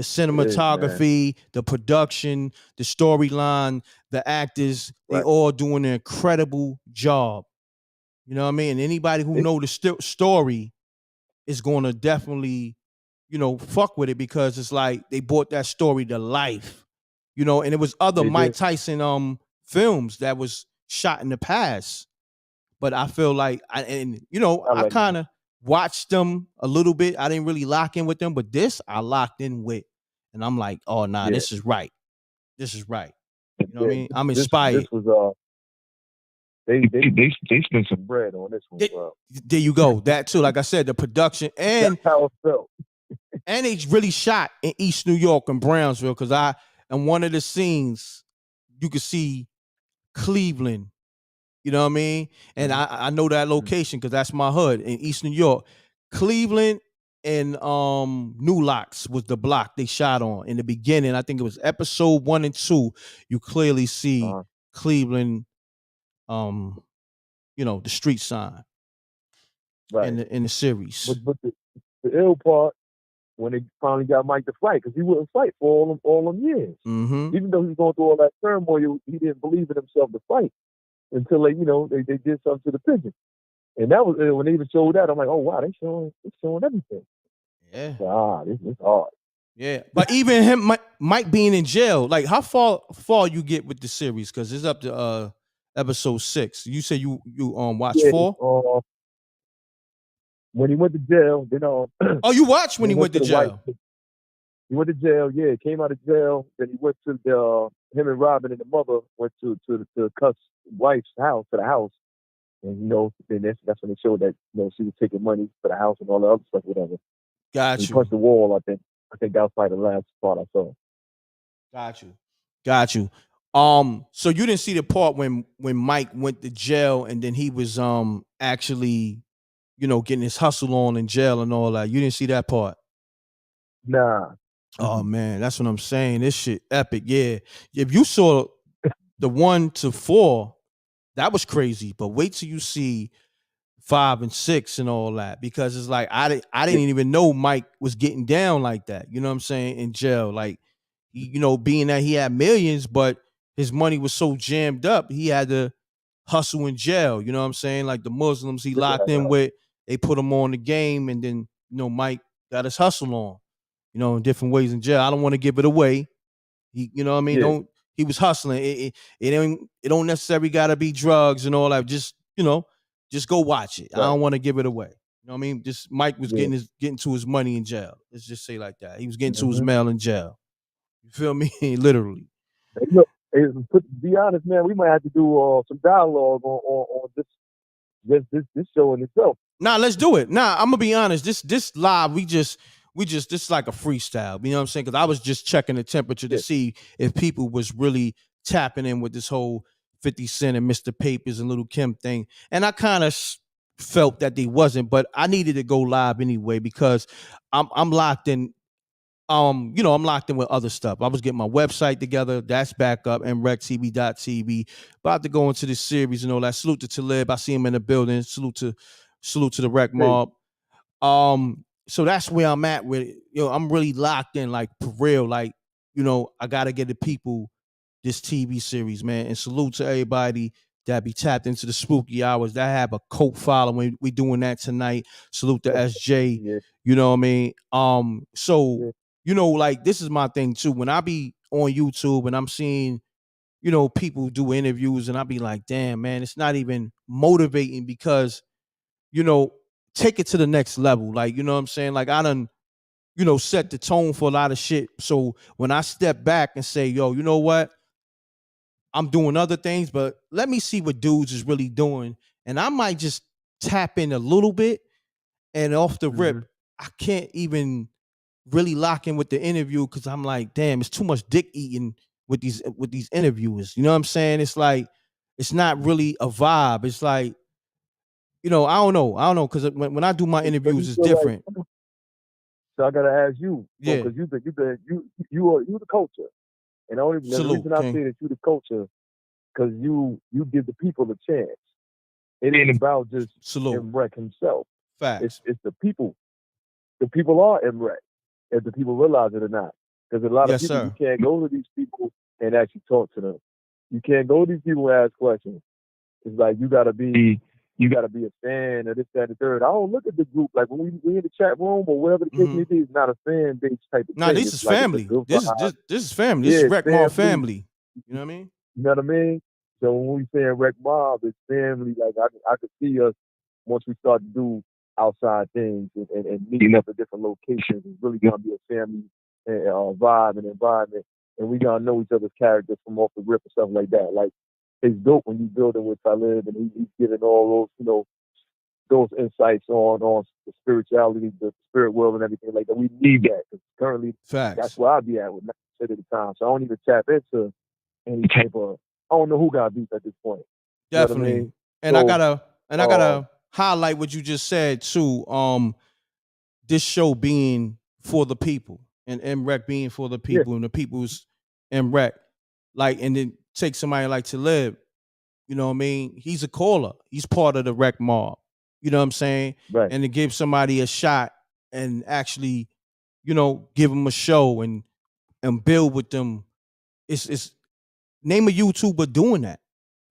The cinematography, the production, the storyline, the actors, they all doing an incredible job. You know what I mean? And anybody who know the story is going to definitely, fuck with it, because it's like they brought that story to life. And it was other Mike Tyson films that was shot in the past. But I feel like I kind of watched them a little bit. I didn't really lock in with them, but this I locked in with. And I'm like, oh nah, this is right. This is right. You know what I mean? I'm inspired. This was they spent some bread on this one, bro. There you go. That too. Like I said, the production and that's how it felt. And they really shot in East New York and Brownsville, because in one of the scenes you could see Cleveland. You know what I mean? And I know that location because that's my hood in East New York. Cleveland and New Locks was the block they shot on in the beginning. I think it was episode 1 and 2. You clearly see Cleveland, the street sign in the series. But the ill part, when they finally got Mike to fight, because he wouldn't fight for all them years. Mm-hmm. Even though he was going through all that turmoil, he didn't believe in himself to fight until they did something to the pigeon. And that was when they even showed that. I'm like, oh wow, they showing everything. Yeah. This is hard. Yeah, but even him, Mike being in jail, like how far you get with the series? Because it's up to episode 6. You say you watched 4. When he went to jail, then oh, you watched when he went to jail. He went to jail. Yeah, came out of jail. Then he went to him and Robin and the mother went to Cuff's wife's house, to the house. And then that's when they showed that she was taking money for the house and all the other stuff, whatever. Got you. He punched the wall. I think that was probably the last part I saw. Got you. So you didn't see the part when Mike went to jail and then he was actually, getting his hustle on in jail and all that. You didn't see that part? Nah. Oh man, that's what I'm saying. This shit epic. Yeah. If you saw the 1 to 4, that was crazy. But wait till you see 5 and 6 and all that, because it's like I didn't even know Mike was getting down like that. You know what I'm saying? In jail, like being that he had millions, but his money was so jammed up, he had to hustle in jail. You know what I'm saying? Like the Muslims he locked in with, they put him on the game, and then Mike got his hustle on. In different ways in jail. I don't want to give it away. He, you know what I mean? Yeah. He was hustling. It don't necessarily gotta be drugs and all that. Just just go watch it. Right. I don't want to give it away. You know what I mean? Just Mike was getting to his money in jail. Let's just say like that. He was getting to his mail in jail. You feel me? Literally. Hey, look, to be honest, man, we might have to do some dialogue on this show in itself. Nah, let's do it. Nah, I'm gonna be honest. This live, we just this is like a freestyle. You know what I'm saying? Because I was just checking the temperature to see if people was really tapping in with this whole 50 Cent and Mr. Papers and Little Kim thing. And I kind of felt that they wasn't, but I needed to go live anyway because I'm locked in. I'm locked in with other stuff. I was getting my website together. That's back up, mrectv.tv. About to go into this series and all that. Salute to Talib. I see him in the building. Salute to the Rec Mob. So that's where I'm at with it. I'm really locked in, like for real. Like, I gotta get the people this TV series, man. And salute to everybody that be tapped into the spooky hours that have a cult following. We doing that tonight. Salute to SJ. Yeah. You know what I mean? Like this is my thing too. When I be on YouTube and I'm seeing, people do interviews and I be like, damn, man, it's not even motivating because, take it to the next level. Like, you know what I'm saying? Like I done, set the tone for a lot of shit. So when I step back and say, yo, you know what? I'm doing other things, but let me see what dudes is really doing. And I might just tap in a little bit and off the rip, I can't even really lock in with the interview because I'm like, damn, it's too much dick eating with these interviewers. You know what I'm saying? It's like, it's not really a vibe. It's like, I don't know, because when I do my interviews, it's different. Like, so I gotta ask you, because you are the culture, and the reason I say that you the culture, because you give the people a chance. It ain't about just M-Rec himself. Facts. It's the people. The people are M-Rec, if the people realize it or not. Because a lot of Yes, people, sir. you can't go to these people and actually talk to them. You can't go to these people and ask questions. It's like you gotta be a fan of this, that, and the third. I don't look at the group like when we in the chat room or whatever the case may be. It's not a fan based type of Nah, thing. this It's is like family. This is family. Yeah, This is it's Rec Mob family. You know what I mean? You know what I mean? So when we say Rec Mob, it's family. Like I could see us once we start to do outside things and meeting up at different locations. It's really gonna be a family vibe and environment, and we gonna know each other's characters from off the rip and stuff like that. Like it's dope when you building with Talib and he's giving all those those insights on the spirituality, the spirit world, and everything like that. We need that because currently that's where I be at with 90% of the time. So I don't even tap into any type of. I don't know who got beef at this point. Definitely. You know what I mean? And So, I gotta highlight what you just said too. This show being for the people and MREC being for the people and the people's MREC. Like, and then take somebody like Talib, you know what I mean? He's a caller. He's part of the Rec Mob. You know what I'm saying? Right. And to give somebody a shot and actually, you know, give them a show and build with them. It's name a YouTuber doing that.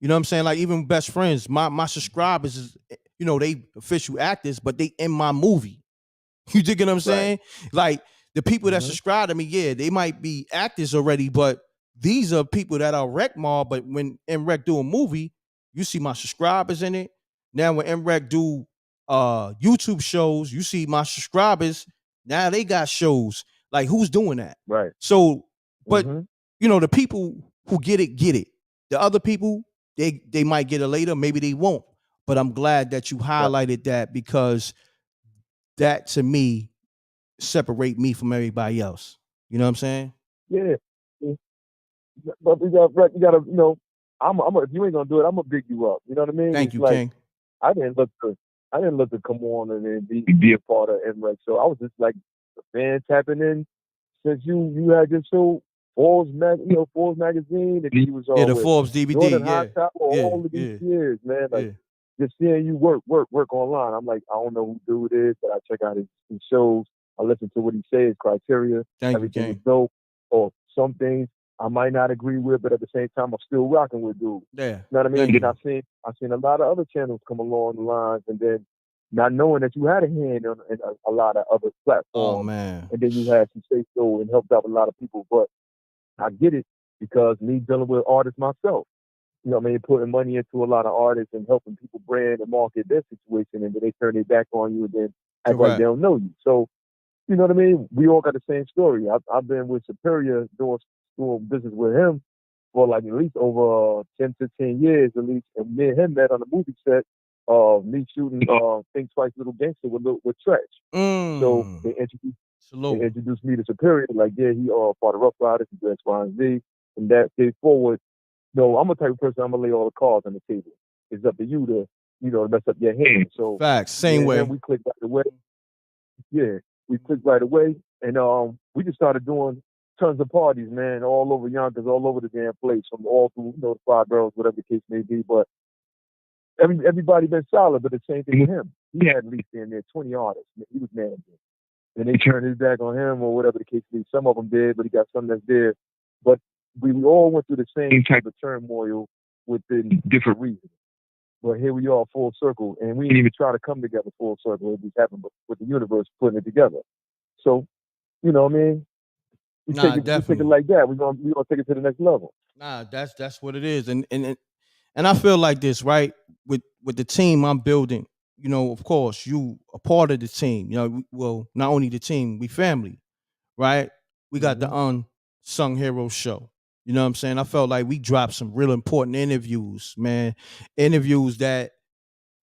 You know what I'm saying? Like even best friends, my subscribers is, you know, they official actors, but they in my movie. You dig what I'm saying? Like the people that subscribe to me, yeah, they might be actors already, but these are people that are Rec Mob. But when MREC do a movie, you see my subscribers in it. Now when MREC do YouTube shows, you see my subscribers. Now they got shows. Like who's doing that? Right. So, but you know, the people who get it, get it. The other people, they might get it later, maybe they won't. But I'm glad that you highlighted that because that to me separate me from everybody else. You know what I'm saying? Yeah. But you gotta, you know, if you ain't gonna do it, I'm gonna big you up. You know what I mean? Thank you, King. I didn't look to come on and be a part of MREC. So I was just like a fan tapping in since you had your show Forbes magazine, and you was all the Forbes DVD, High Top all of these years, man. Like just seeing you work online. I'm like, I don't know who dude is, but I check out his shows. I listen to what he says, criteria, everything is dope. Or some things I might not agree with, but at the same time, I'm still rocking with dude. Yeah. You know what I mean? And I've seen a lot of other channels come along the lines, and then not knowing that you had a hand in a lot of other platforms. Oh man! And then you had some say so and helped out a lot of people. But I get it because me dealing with artists myself. You know what I mean? Putting money into a lot of artists and helping people brand and market their situation, and then they turn their back on you and then act like they don't know you. So, you know what I mean? We all got the same story. I've been with Superior doing business with him for like at least over 10, 15 years at least. And me and him met on the movie set of me shooting Think Twice Little Gangster with Tretch. So they introduced me to Superior. Like, yeah, he part of Rough Riders, he does X, Y, and Z. From that day forward, no, I'm a type of person, I'm going to lay all the cards on the table. It's up to you to, you know, mess up your hand. So facts, same way. We clicked right away. Yeah, we clicked right away. And we just started doing tons of parties, man, all over Yonkers, all over the damn place, from all through, you know, the Five Boroughs, whatever the case may be. But everybody been solid, but the same thing with him. He had at least in there 20 artists. He was managing. And they turned his back on him or whatever the case may be. Some of them did, but he got some that's there. But we all went through the same type of turmoil within different reasons. But here we are, full circle, and we didn't even try to come together full circle. It just happened with the universe putting it together. So, you know what I mean? We take it like that. We're gonna take it to the next level. Nah, that's what it is. And I feel like this, right? With the team I'm building, you know, of course, you a part of the team. You know, well, not only the team, we family, right? We got the Unsung Hero show. You know what I'm saying? I felt like we dropped some real important interviews, man. Interviews that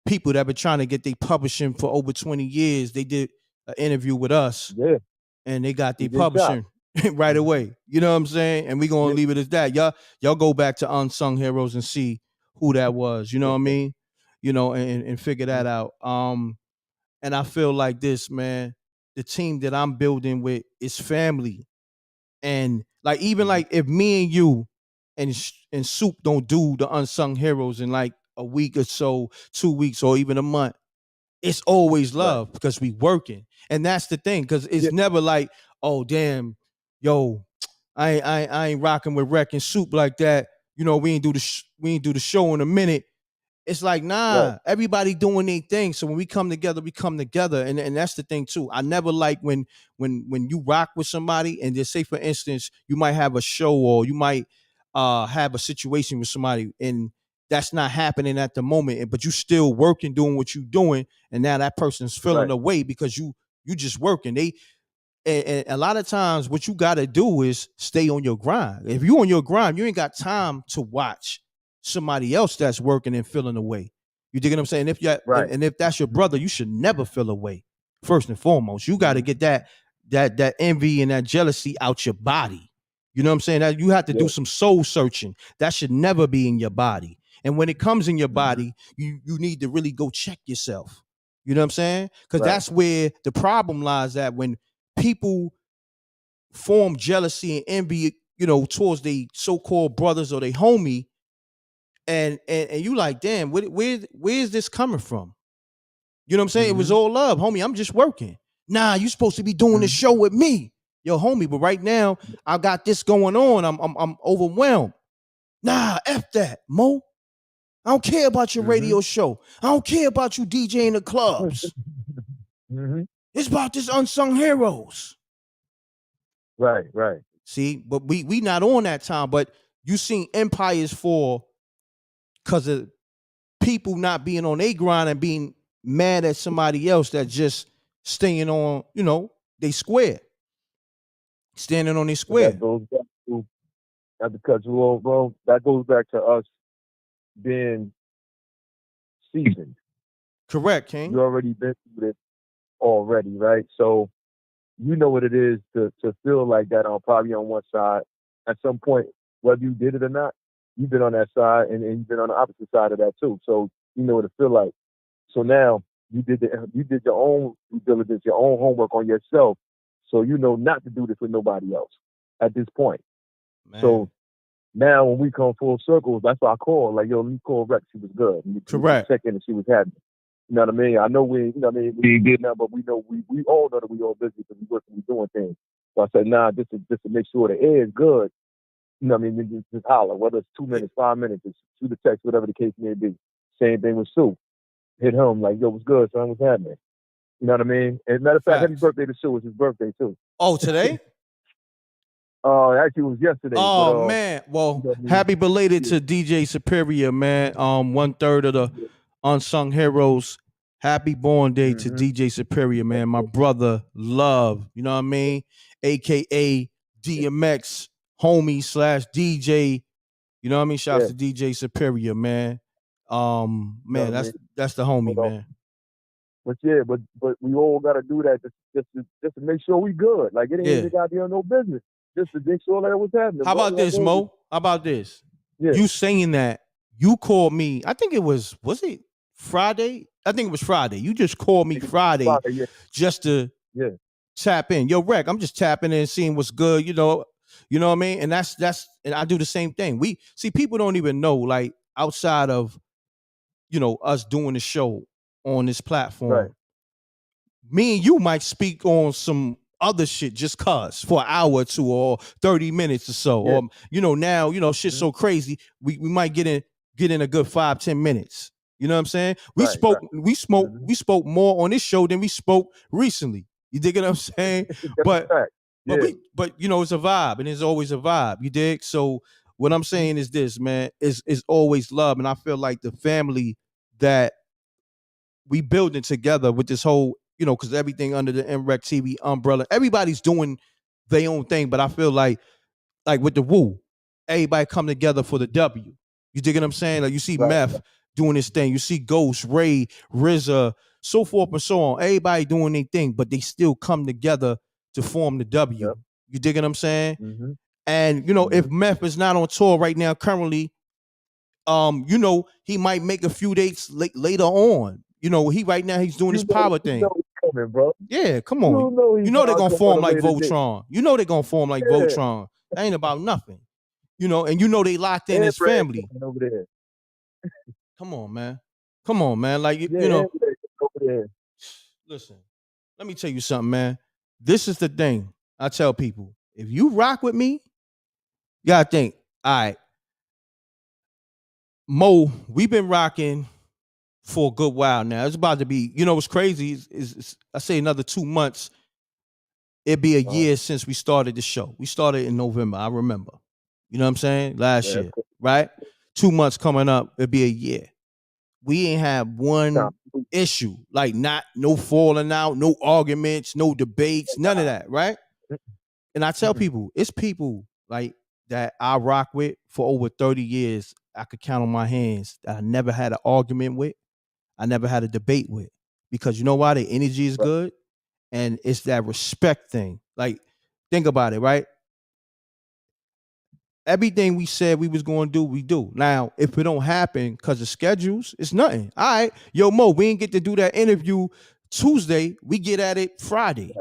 people that been trying to get their publishing for over 20 years, they did an interview with us. Yeah. And they got their publishing right away. You know what I'm saying? And we gonna leave it as that. Y'all go back to Unsung Heroes and see who that was. You know what I mean? You know, and figure that out. And I feel like this, man. The team that I'm building with is family. And like even like if me and you and Soup don't do the Unsung Heroes in like a week or so, 2 weeks, or even a month, it's always love because we working. And that's the thing, because it's never like, oh damn, yo, I ain't rocking with Wreck and Soup like that. You know, we ain't do the show in a minute. It's like, nah, everybody doing their thing. So when we come together, and that's the thing too. I never like when you rock with somebody and just say, for instance, you might have a show or you might have a situation with somebody and that's not happening at the moment, but you still working, doing what you doing, and now that person's feeling away because you just working. And a lot of times what you got to do is stay on your grind. If you on your grind, you ain't got time to watch somebody else that's working and feeling away. You dig what I'm saying? If you and if that's your brother, you should never feel away. First and foremost, you got to get that envy and that jealousy out your body. You know what I'm saying? That you have to do some soul searching. That should never be in your body. And when it comes in your body, you need to really go check yourself. You know what I'm saying? Because that's where the problem lies at, when people form jealousy and envy, you know, towards the so-called brothers or they homie, and you like, damn, where's this coming from? You know what I'm saying? It was all love, homie. I'm just working. Nah, you supposed to be doing the show with me, yo, homie. But right now, I got this going on. I'm overwhelmed. Nah, F that, Mo. I don't care about your radio show. I don't care about you DJing the clubs. It's about this unsung heroes. Right. See, but we not on that time. But you seen empires fall because of people not being on their grind and being mad at somebody else that just staying on, you know, they square. Standing on their square. That goes back to, not to cut you off, bro. That goes back to us being seasoned. Correct, King. You already been through this already, right? So you know what it is to feel like that on probably on one side. At some point, whether you did it or not, you've been on that side and you've been on the opposite side of that too. So you know what it feel like. So now you did your own due diligence, your own homework on yourself. So you know not to do this with nobody else at this point. Man. So now when we come full circle, that's why I call. Like, yo, let me call Rex. She was good. Correct. Check in and she was happy. You know what I mean? I know we ain't good now, but we know we all know that we all busy because we working, we doing things. So I said, nah, just to make sure the air is good. You know what I mean? Just holler, whether it's 2 minutes, 5 minutes, just shoot a text, whatever the case may be. Same thing with Sue. Hit home like, yo, what's good, son? What's happening? You know what I mean? As a matter of fact, happy birthday to Sue. It's his birthday too. Oh, today? Actually, it was yesterday. Oh, but, man. Well, you know, happy belated to DJ Superior, man. 1/3 of the unsung heroes. Happy born day to DJ Superior, man. My brother, love. You know what I mean? AKA DMX, homie / DJ. You know what I mean? Shouts to DJ Superior, man. Man, that's the homie, man. But we all gotta do that just to make sure we good. Like, it ain't even got to be on no business. Just to make sure that was happening. How about this, Mo? How about this? Yeah. You saying that, you called me, I think it was it Friday? I think it was Friday. You just called me Friday just to tap in. Yo, Rec, I'm just tapping in, seeing what's good, you know what I mean? And that's and I do the same thing. We see, people don't even know, like, outside of, you know, us doing the show on this platform. Right. Me and you might speak on some other shit just cause for an hour or two or 30 minutes or so. Or, you know, now, you know, shit's so crazy, we might get in a good 5-10 minutes. You know what I'm saying? We spoke more on this show than we spoke recently. You dig what I'm saying? But you know, it's a vibe, and it's always a vibe. You dig? So what I'm saying is this, man, is always love. And I feel like the family that we building together with this whole, you know, because everything under the MREC TV umbrella, everybody's doing their own thing. But I feel like with the Woo, everybody come together for the W. You dig what I'm saying? Like, you see Meth doing his thing. You see Ghost, Ray, RZA, so forth and so on. Everybody doing their thing, but they still come together to form the W. Yep. You dig what I'm saying? And, you know, if Meth is not on tour right now currently, you know, he might make a few dates later on. You know, right now he's doing his power thing. Coming, bro. Yeah, come on. You know they're gonna form like Voltron. You know they're gonna form like Voltron. That ain't about nothing. You know, and you know they locked in his family. Over there. Come on, man. Like, you know. Over there. Listen, let me tell you something, man. This is the thing I tell people. If you rock with me, gotta think. All right, Mo, we've been rocking for a good while now. It's about to be, what's crazy is I say another 2 months, it'd be a year since we started the show. We started in November, I remember. You know what I'm saying? Last year, right? 2 months coming up, it'd be a year. We ain't had one issue, like no falling out, no arguments, no debates, none of that, right? And I tell people, it's people like that I rock with for over 30 years. I could count on my hands that I never had an argument with. I never had a debate with. Because you know why? Their energy is good. And it's that respect thing. Like, think about it, right? Everything we said we was going to do, we do. Now, if it don't happen because of schedules, it's nothing. All right. Yo, Mo, we ain't get to do that interview Tuesday. We get at it Friday.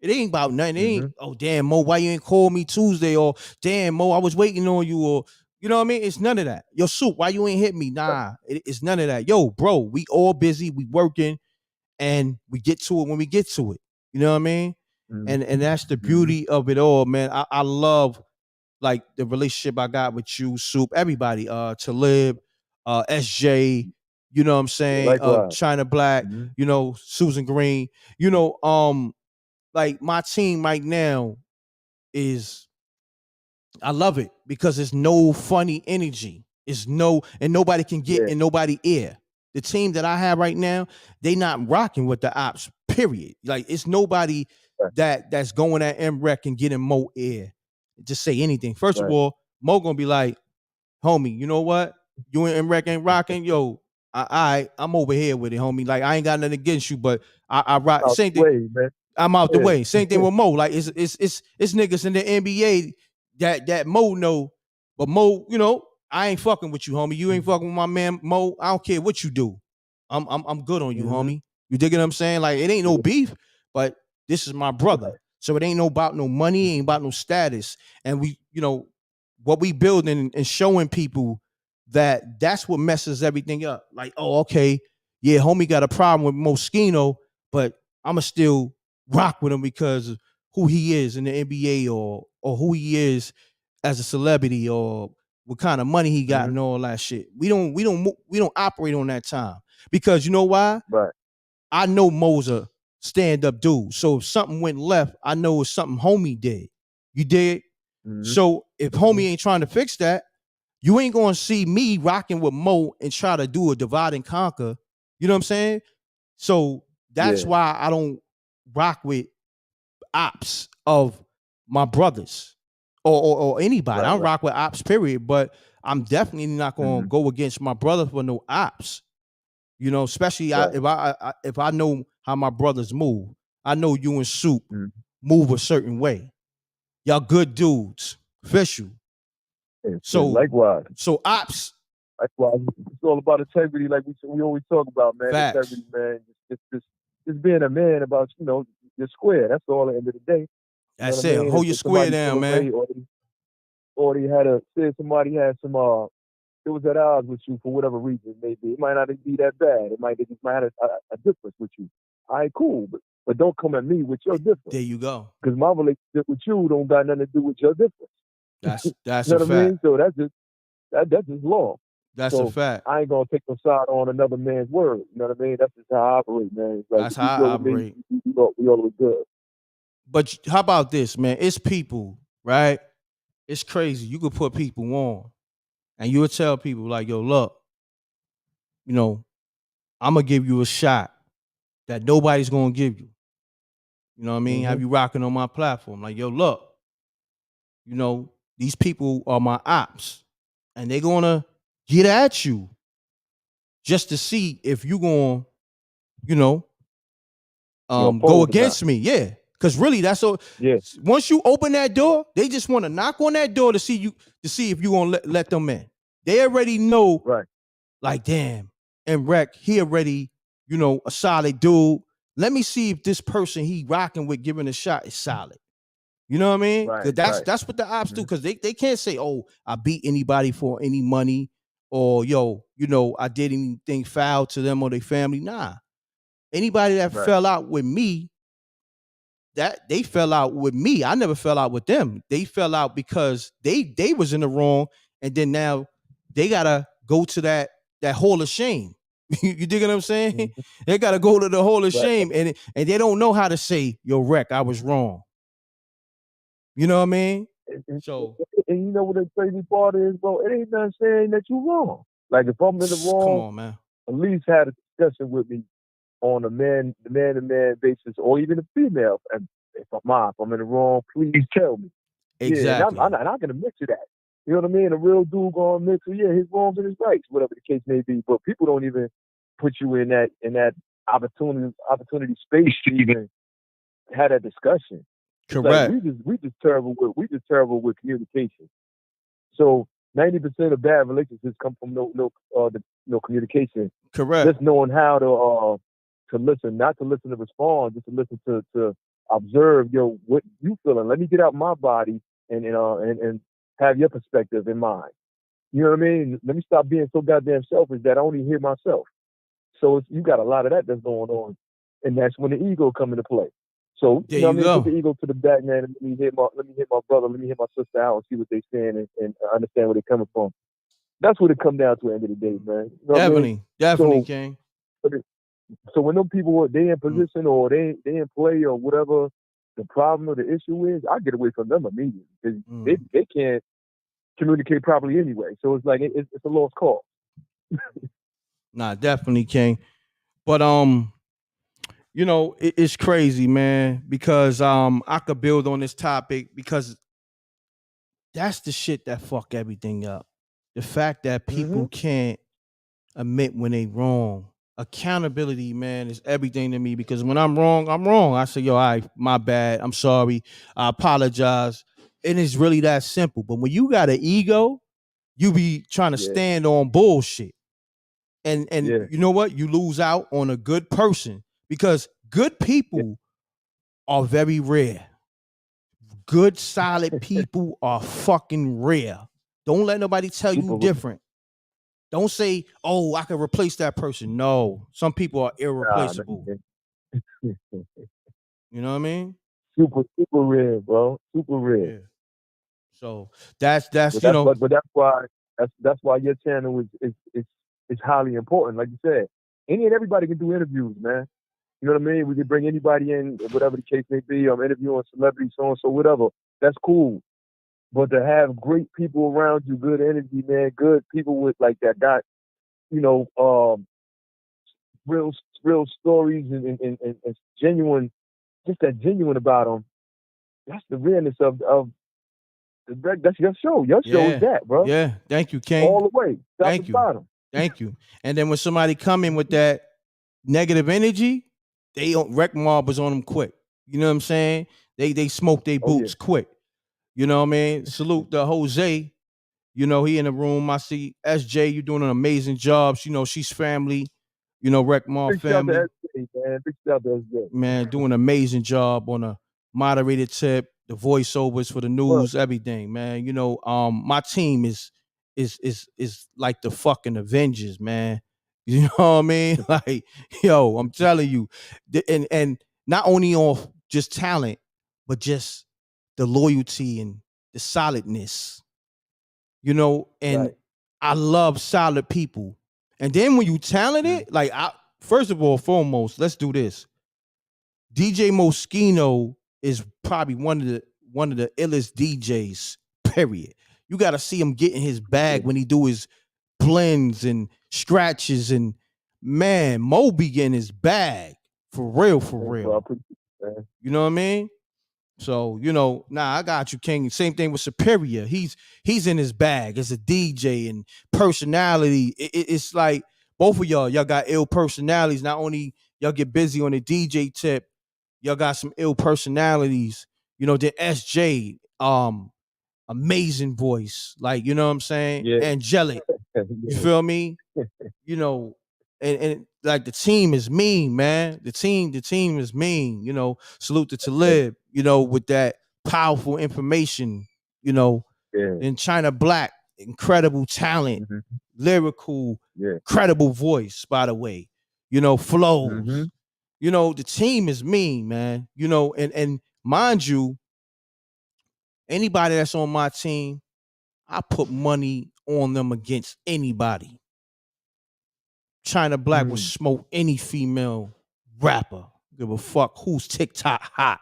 It ain't about nothing. It ain't, oh, damn, Mo, why you ain't call me Tuesday? Or, damn, Mo, I was waiting on you. Or, you know what I mean? It's none of that. Yo, Soup, why you ain't hit me? Nah, it's none of that. Yo, bro, we all busy. We working. And we get to it when we get to it. You know what I mean? And that's the beauty of it all, man. I love, like, the relationship I got with you, Soup, everybody, Talib, SJ, you know what I'm saying? China Black, Susan Green, like my team right now is, I love it because there's no funny energy. It's and nobody can get in nobody's ear. The team that I have right now, they not rocking with the ops, period. Like, it's nobody that's going at MREC and getting Mo ear. Just say anything. First of all, Mo gonna be like, homie, you know what? You and MREC ain't rocking, yo. I'm over here with it, homie. Like, I ain't got nothing against you, but I rock. Same thing. I'm out the way. Same thing with Mo. Like, it's niggas in the NBA that Mo know, but Mo, I ain't fucking with you, homie. You ain't fucking with my man Mo. I don't care what you do. I'm good on you, homie. You dig what I'm saying? Like, it ain't no beef, but this is my brother. So it ain't about no money, ain't about no status. And we, what we building and showing people that's what messes everything up. Like, oh, okay, yeah, homie got a problem with Moschino, but I'ma still rock with him because of who he is in the NBA or who he is as a celebrity or what kind of money he got and all that shit. We don't operate on that time because you know why? Right. I know Mo's a stand-up dude. So if something went left, I know it's something homie did. You did? So if homie ain't trying to fix that, you ain't gonna see me rocking with Mo and try to do a divide and conquer. You know what I'm saying? So that's why I don't rock with ops of my brothers or anybody. I don't rock with ops, period. But I'm definitely not gonna go against my brother for no ops. Especially if I know how my brothers move. I know you and Soup move a certain way. Y'all good dudes, official. So likewise. So ops. Likewise, it's all about integrity, like we always talk about, man. Facts. Integrity, man. Just being a man about your square. That's all at the end of the day. That's it. Hold your square down, man. Or somebody had some it was at odds with you for whatever reason. Maybe it might not be that bad. They just might have a difference with you. All right, cool, but don't come at me with your difference. There you go. Because my relationship with you don't got nothing to do with your difference. That's you know a what fact. I mean? So that's just law. That's so a fact. I ain't gonna take no side on another man's word. You know what I mean? That's just how I operate, man. Like, that's how I operate. We always good. But how about this, man? It's people, right? It's crazy. You could put people on, and you would tell people like, "Yo, look, I'm gonna give you a shot that nobody's gonna give you." You know what I mean? Have you rocking on my platform? Like, yo, look, these people are my ops, and they're gonna get at you just to see if you gonna, go against me. Yeah. Cause really that's all. Yeah. Once you open that door, they just want to knock on that door to see if you gonna let them in. They already know, right? Like, damn, and Rec, he already, a solid dude. Let me see if this person he rocking with giving a shot is solid. You know what I mean? Right, that's what the ops do. Cause they can't say, oh, I beat anybody for any money, or I did anything foul to them or their family. Nah. Anybody that fell out with me, that they fell out with me. I never fell out with them. They fell out because they was in the wrong, and then now they gotta go to that hall of shame. You dig what I'm saying? Mm-hmm. They gotta go to the hall of Right. shame, and they don't know how to say, "Yo, Rec, I was wrong." You know what I mean? So, and you know what the crazy part is, bro? It ain't nothing saying that you wrong. Like if I'm in the wrong, come on, man. At least had a discussion with me on a man to man basis, or even a female. And if I'm in the wrong, please tell me. Exactly. Yeah, and I'm not gonna mix you that. You know what I mean? A real dude gonna mix you. Yeah, his wrongs and his rights, whatever the case may be. But people don't even put you in that opportunity space to even have that discussion. Correct. Like we just terrible with communication. So 90% of bad relationships come from no communication. Correct. Just knowing how to listen, not to listen to respond, just to listen to observe. What you feeling? Let me get out my body and have your perspective in mind. You know what I mean? Let me stop being so goddamn selfish that I only hear myself. So you got a lot of that's going on, and that's when the ego come into play. So there you go. Put the ego to the back, man. And let me hit my brother. Let me hit my sister out and see what they saying and understand where they're coming from. That's what it come down to at the end of the day, man. You know definitely, King. So when them people they in position or they in play or whatever the problem or the issue is, I get away from them immediately because they can't communicate properly anyway. So it's like it's a lost cause. Nah, definitely, King. But you know, it's crazy, man, because I could build on this topic because that's the shit that fuck everything up. The fact that people can't admit when they wrong. Accountability, man, is everything to me because when I'm wrong, I'm wrong. I say, yo, all right, my bad. I'm sorry. I apologize. And it's really that simple. But when you got an ego, you be trying to stand on bullshit. And you know what? You lose out on a good person because good people are very rare. Good, solid people are fucking rare. Don't let nobody tell you different. Don't say, oh, I can replace that person. No, some people are irreplaceable. You know what I mean? Super rare, bro. Super rare. Yeah. So that's but that's why your channel is highly important. Like you said, any and everybody can do interviews, man. You know what I mean? We can bring anybody in, whatever the case may be. I'm interviewing celebrities, so and so, whatever. That's cool. But to have great people around you, good energy, man, good people with like that got, real stories and genuine, just that genuine about them. That's the realness of that's your show. Your show is that, bro. Yeah, thank you, King. All the way, top to bottom. Thank you. And then when somebody come in with that negative energy, they wreck mobbers on them quick. You know what I'm saying? They smoke their boots quick. You know what I mean? Salute to Jose. You know, he in the room. I see SJ, you doing an amazing job. You know, she's family. You know, Wreck Mob family. Big shout out to SJ. Man, doing an amazing job on a moderated tip, the voiceovers for the news, everything, man. You know, my team is like the fucking Avengers, man. You know what I mean? Like, yo, I'm telling you, and not only off just talent, but just the loyalty and the solidness. You know, and I love solid people. And then when you talented, like first of all, foremost, let's do this. DJ Moschino is probably one of the illest DJs, period. You gotta see him get in his bag when he do his blends and scratches, and man, Mo be getting his bag. For real. You know what I mean? So, you know, I got you, King. Same thing with Superior. He's in his bag as a DJ and personality. It's like both of y'all got ill personalities. Not only y'all get busy on the DJ tip, y'all got some ill personalities. You know, the SJ, amazing voice. Like, you know what I'm saying? Yeah. Angelic. You feel me? You know, and like the team is mean, man. The team is mean. You know, salute to Talib, you know, with that powerful information, you know. In China Black, incredible talent, lyrical, credible voice, by the way. You know, flows. You know, the team is mean, man. You know, and mind you, anybody that's on my team, I put money on them against anybody. China Black would smoke any female rapper. Give a fuck who's TikTok hot.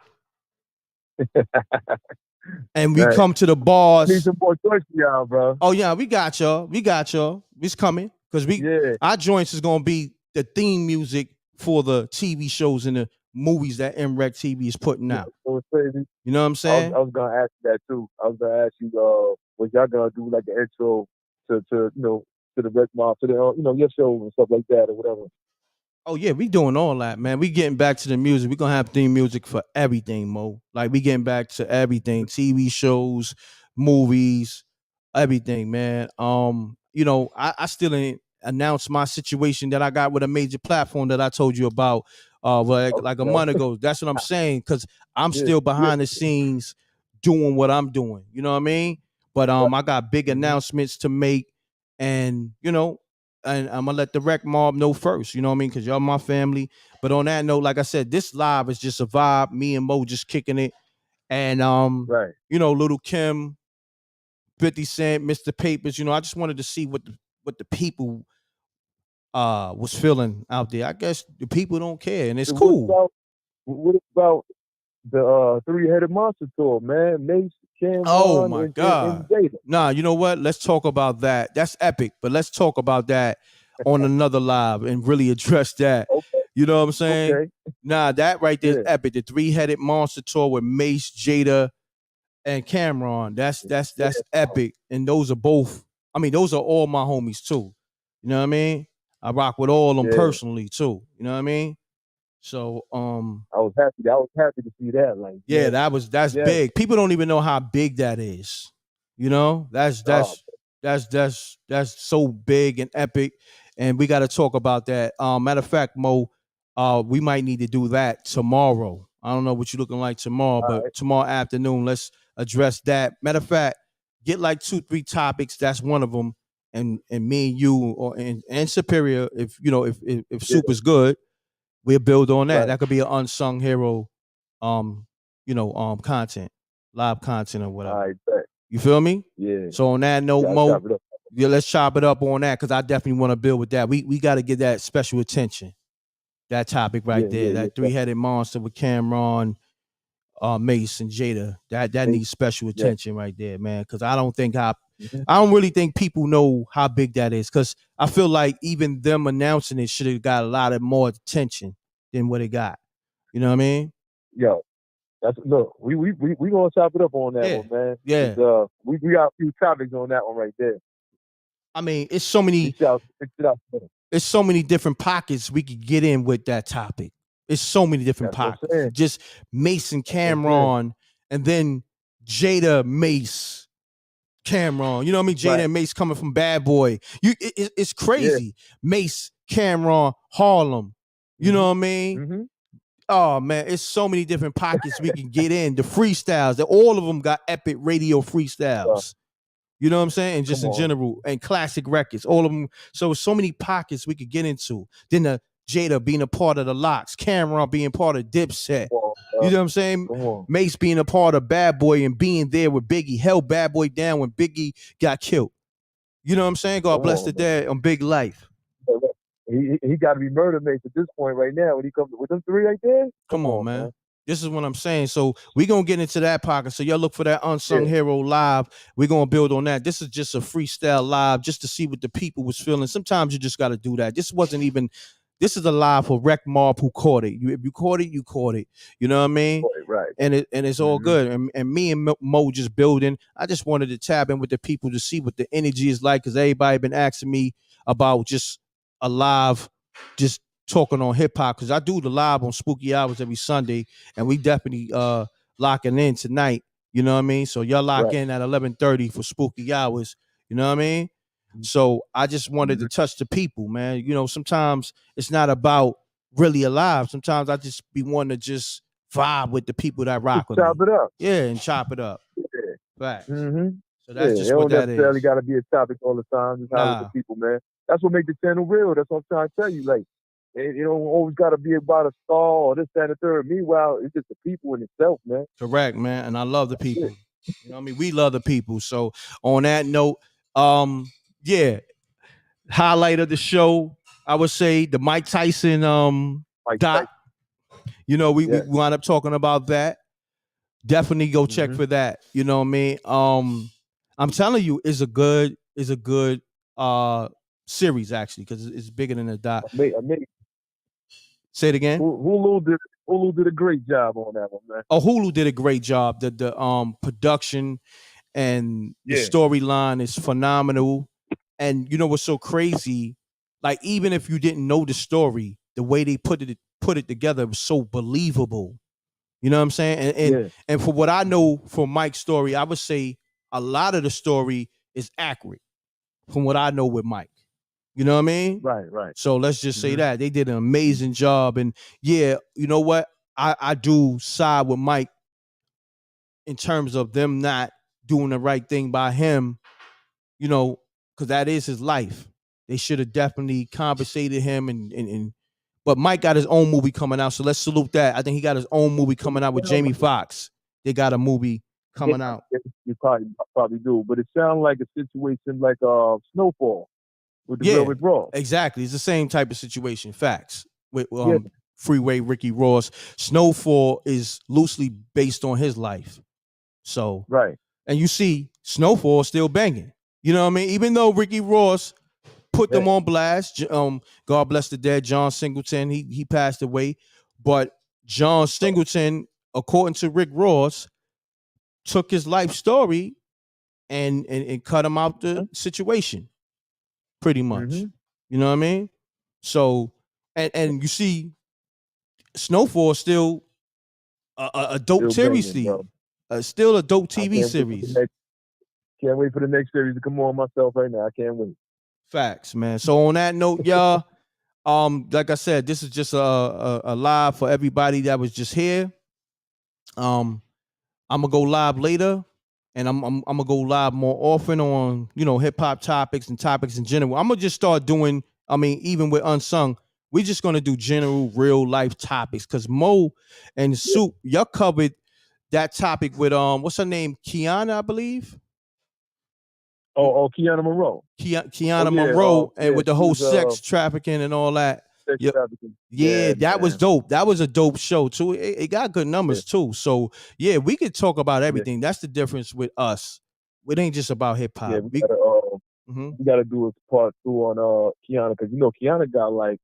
And we come to the bars. Need some more choice for y'all, bro. Oh yeah, we got y'all. We got y'all. It's coming because our joints is gonna be the theme music for the TV shows and the movies that MREC TV is putting out. So it's crazy. You know what I'm saying? I was gonna ask you that too. I was gonna ask you, was y'all gonna do like an intro to you know, to the Red Mob, to the you know, your show and stuff like that or whatever? Oh yeah, we doing all that, man. We getting back to the music. We gonna have theme music for everything, Mo. Like we getting back to everything, TV shows, movies, everything, man. You know, I still ain't announced my situation that I got with a major platform that I told you about, like a month ago. That's what I'm saying, because I'm still behind the scenes doing what I'm doing. You know what I mean? But I got big announcements to make, and you know. And I'm gonna let the rec mob know first, you know what I mean? Because y'all my family. But on that note, like I said, this live is just a vibe. Me and Mo just kicking it. And you know, Little Kim, 50 Cent, Mr. Papers, you know, I just wanted to see what the people was feeling out there. I guess the people don't care, and it's cool. What about the three-headed monster tour, man? Mace, Cameron, oh my God. and Jada. Nah, you know what? Let's talk about that. That's epic, but let's talk about that on another live and really address that. Okay. You know what I'm saying? Okay. Nah, that right there is epic. The three-headed monster tour with Mace, Jada, and Cameron. That's epic. And those are both, I mean, those are all my homies too. You know what I mean? I rock with all of them personally too. You know what I mean? So I was happy to see that. Like that's big. People don't even know how big that is. You know, that's so big and epic, and we got to talk about that. Matter of fact, Mo, we might need to do that tomorrow. I don't know what you're looking like tomorrow, but tomorrow afternoon, let's address that. Matter of fact, get like 2-3 topics. That's one of them, and me and you and Superior, if you know if Soup is good. We'll build on that. Right. That could be an unsung hero, content, live content or whatever. All right, you feel me? Yeah. So on that note, Mo, let's chop it up on that because I definitely want to build with that. We got to give that special attention. That topic right there, that three-headed monster with Cameron, Mace, and Jada. That needs special attention right there, man. Because I don't really think people know how big that is. Because I feel like even them announcing it should have got a lot of more attention than what it got. You know what I mean? Yo, look. We gonna chop it up on that one, man. Yeah. We got a few topics on that one right there. I mean, it's so many. It's so many different pockets we could get in with that topic. It's so many different pockets. Just Mace and Cameron, and then Jada, Mace, Cameron. You know what I mean? Jada and Mace coming from Bad Boy. It's crazy. Yeah. Mace, Cameron, Harlem. You know what I mean? Mm-hmm. Oh man, it's so many different pockets we can get in. The freestyles, all of them got epic radio freestyles. You know what I'm saying? And just in general, and classic records, all of them. So many pockets we could get into. Then the Jada being a part of the Locks, Cameron being part of Dipset. You know what I'm saying? Mace being a part of Bad Boy and being there with Biggie, held Bad Boy down when Biggie got killed. You know what I'm saying? God bless the dead on Big Life. He got to be murder Mace at this point right now when he comes with them three right there. Come on, man. This is what I'm saying. So we're going to get into that pocket. So y'all look for that Unsung Hero live. We're going to build on that. This is just a freestyle live just to see what the people was feeling. Sometimes you just got to do that. This is a live for Rec Mob who caught it. If you caught it, you caught it. You know what I mean? Right. And it's all good. And me and Mo just building. I just wanted to tap in with the people to see what the energy is like because everybody been asking me about just a live, just talking on hip hop because I do the live on Spooky Hours every Sunday, and we definitely locking in tonight. You know what I mean? So y'all lock in at 11:30 for Spooky Hours. You know what I mean? So I just wanted to touch the people, man. You know, sometimes it's not about really alive. Sometimes I just be wanting to just vibe with the people that rock with me. Chop it up. Yeah, and chop it up. Yeah. Facts. Mm-hmm. So that's just what that is. It don't necessarily got to be a topic all the time. Just have with the people, man. That's what makes the channel real. That's what I'm trying to tell you. Like, it don't always got to be about a star or this, that, and the third. Meanwhile, it's just the people in itself, man. Correct, man. And I love the people. You know what I mean? We love the people. So on that note, yeah, highlight of the show, I would say the Mike Tyson Mike doc. You know, we Yes. wound up talking about that. Definitely go check for that. You know what I mean? I'm telling you, it's a good series actually, because it's bigger than a doc. Say it again. Hulu did a great job on that one, man. Oh, Hulu did a great job. The production and the storyline is phenomenal. And you know what's so crazy? Like, even if you didn't know the story, the way they put it together was so believable. You know what I'm saying? And for what I know from Mike's story, I would say a lot of the story is accurate from what I know with Mike. You know what I mean? Right. So let's just say that they did an amazing job. And yeah, you know what? I do side with Mike in terms of them not doing the right thing by him, you know, because that is his life. They should have definitely compensated him and but Mike got his own movie coming out, so let's salute that. I think he got his own movie coming out with Jamie Foxx. They got a movie coming out. You probably do, but it sounds like a situation like Snowfall with the Real Rick Ross. Exactly. It's the same type of situation. Facts. With Freeway Ricky Ross. Snowfall is loosely based on his life. So and you see Snowfall still banging. You know what I mean? Even though Ricky Ross put them on blast. God bless the dead, John Singleton. He passed away. But John Singleton, according to Rick Ross, took his life story and cut him out the situation. Pretty much. You know what I mean? So and you see Snowfall still a dope series. Still a dope TV series. Can't wait for the next series to come on myself right now. I can't wait. Facts, man. So on that note, y'all, like I said, this is just a live for everybody that was just here. I'm gonna go live later, and I'm gonna go live more often on, you know, hip hop topics and topics in general. I'm gonna just start doing. I mean, even with Unsung, we're just gonna do general, real life topics. Cause Mo and Soup, y'all covered that topic with what's her name, Kiana, I believe. Oh, Kiana Monroe. Kiana Monroe, and with the whole sex trafficking and all that. That was dope. That was a dope show too. It got good numbers too. So yeah, we could talk about everything. That's the difference with us. It ain't just about hip hop. We gotta do a part 2 on Kiana, because you know Kiana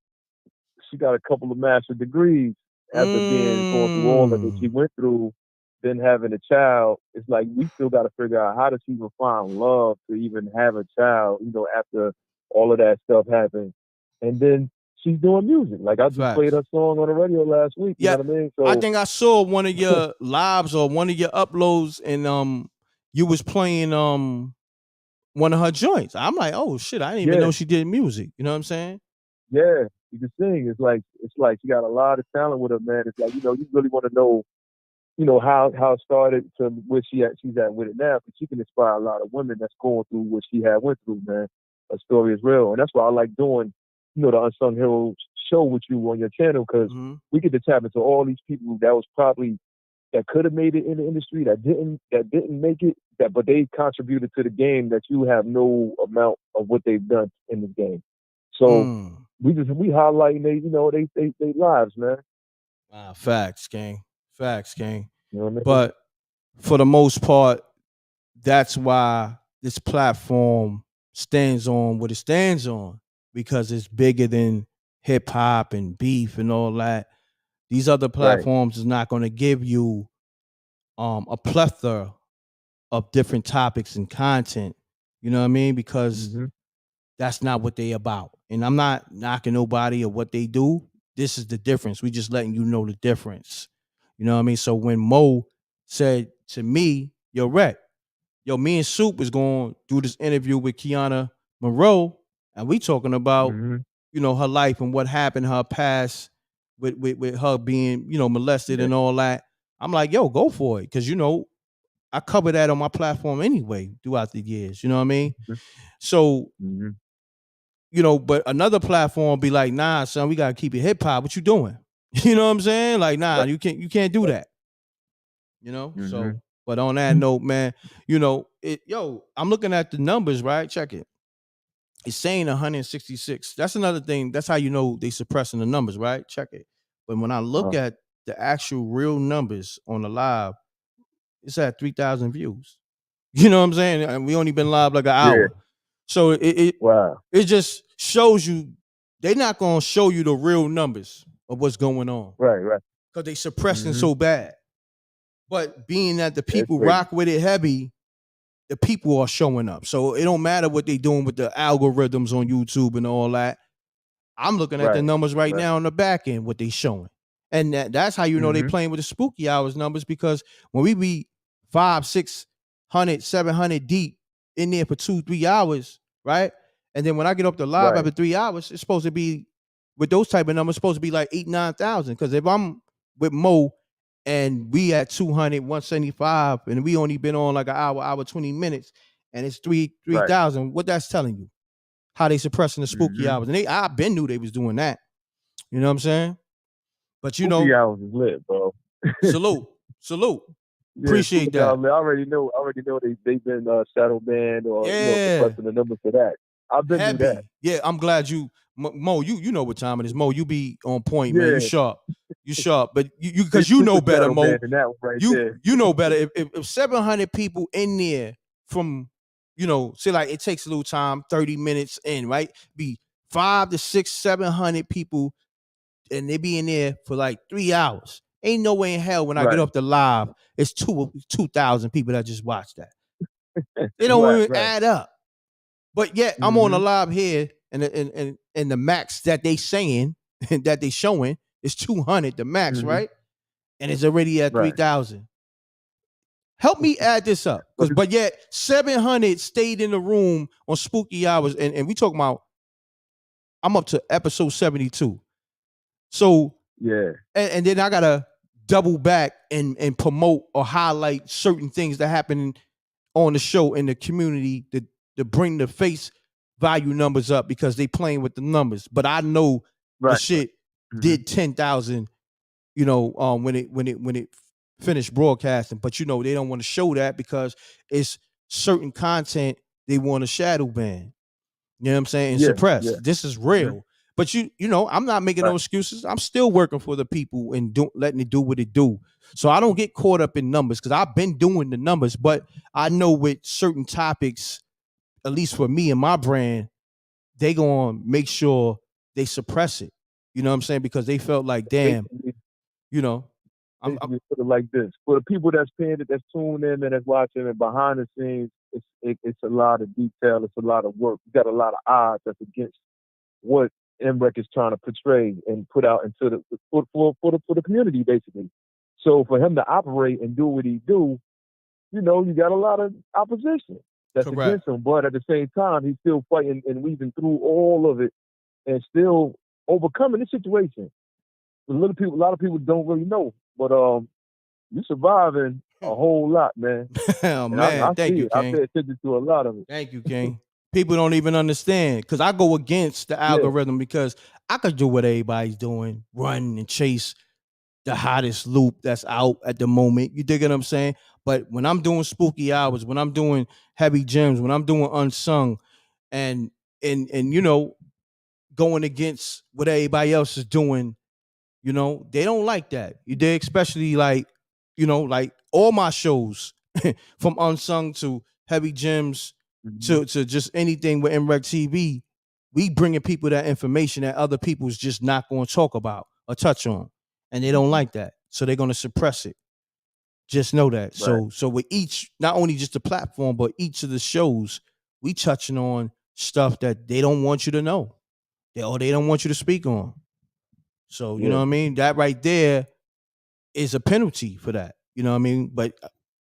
she got a couple of master degrees after going through all that she went through. Then having a child, it's like we still got to figure out how does she even find love to even have a child, you know, after all of that stuff happened. And then she's doing music. Like I just played her song on the radio last week. You know what I mean? So I think I saw one of your lives or one of your uploads, and you was playing one of her joints. I'm like, oh shit, I didn't even know she did music. You know what I'm saying? Yeah, she can sing. It's like she got a lot of talent with her, man. It's like, you know, you really want to know, you know, how it started to where she's at with it now, because she can inspire a lot of women that's going through what she had went through, man. Her story is real. And that's why I like doing, you know, the Unsung Heroes show with you on your channel, because we get to tap into all these people that could have made it in the industry, that didn't make it, but they contributed to the game that you have no amount of what they've done in this game. So we highlighting they lives, man. Wow, facts, gang. Facts, gang. You know what I mean? But for the most part, that's why this platform stands on what it stands on, because it's bigger than hip hop and beef and all that. These other platforms is not going to give you a plethora of different topics and content. You know what I mean? Because that's not what they about. And I'm not knocking nobody or what they do. This is the difference. We just letting you know the difference. You know what I mean? So when Mo said to me, yo, Rhett, me and Soup is going to do this interview with Kiana Monroe, and we talking about, you know, her life and what happened, her past with her being, you know, molested and all that. I'm like, yo, go for it. Because, you know, I cover that on my platform anyway throughout the years. You know what I mean? So, you but another platform be like, nah, son, we gotta keep it hip hop. What you doing? You know what I'm saying? Like, nah, you can't do that. So, but on that note, man, I'm looking at the numbers, right? Check it. It's saying 166. That's another thing. That's how you know they suppressing the numbers, right? Check it. But when I look at the actual real numbers on the live, it's at 3,000 views. You know what I'm saying? And we only been live like an hour. So it just shows you they're not gonna show you the real numbers of what's going on. Right. Because they suppressing so bad. But being that the people rock with it heavy, the people are showing up. So it don't matter what they doing with the algorithms on YouTube and all that. I'm looking at the numbers right now on the back end, what they showing. And that's how you know they playing with the spooky hours numbers, because when we be 500, 600, 700 deep in there for 2-3 hours, right? And then when I get up to live after 3 hours, it's supposed to be, with those type of numbers, supposed to be like 8,000-9,000. Because if I'm with Mo and we at 200, 175, and we only been on like an hour 20 minutes, and it's 3,000, what that's telling you? How they suppressing the spooky hours. And I been knew they was doing that. You know what I'm saying? But spooky hours is lit, bro. Salute. Yeah, appreciate that. I already know they've been shadow banned or suppressing the numbers for that. I've been through that. Yeah, I'm glad you, Mo, you know what time it is. Mo, you be on point, man. You sharp. But you because you know better, Mo. You know better. If 700 people in there from, say like it takes a little time, 30 minutes in, right? Be 500 to 600, 700 people, and they be in there for like 3 hours. Ain't no way in hell when I get up to live, it's 2,000 people that just watch that. They don't even add up. But yet I'm on a live here, and the max that they saying and that they showing is 200, the max, right? And it's already at 3,000. Help me add this up, but yet 700 stayed in the room on spooky hours, and we talking about, I'm up to episode 72. So and then I gotta double back and promote or highlight certain things that happen on the show in the community to bring the face value numbers up, because they playing with the numbers. But I know the shit did 10,000, when it finished broadcasting. But they don't want to show that because it's certain content they want to shadow ban. You know what I'm saying? And suppress. This is real. But I'm not making no excuses. I'm still working for the people and letting it do what it do. So I don't get caught up in numbers, because I've been doing the numbers. But I know with certain topics, at least for me and my brand, they gonna make sure they suppress it. You know what I'm saying? Because they felt like, damn, I'm put it like this: for the people that's paying it, that's tuned in and that's watching, and behind the scenes, it's a lot of detail, it's a lot of work. You got a lot of odds that's against what MREC is trying to portray and put out into for the community, basically. So for him to operate and do what he do, you got a lot of opposition that's against him. But at the same time, he's still fighting and weaving through all of it and still overcoming the situation. A lot of people don't really know, but you're surviving a whole lot, man. Oh, man, I thank you, King. I pay attention to a lot of it. Thank you, King. People don't even understand, because I go against the algorithm, because I could do what everybody's doing, run and chase the hottest loop that's out at the moment. You dig what I'm saying? But when I'm doing spooky hours, when I'm doing heavy gems, when I'm doing unsung, and going against what everybody else is doing, they don't like that. You dig? Especially like all my shows, from unsung to heavy gems to just anything with MREC TV, we bringing people that information that other people's just not going to talk about or touch on, and they don't like that, so they're going to suppress it. Just know that. So with each, not only just the platform, but each of the shows, we touching on stuff that they don't want you to know, they don't want you to speak on. So you know what I mean? That right there is a penalty for that. You know what I mean? But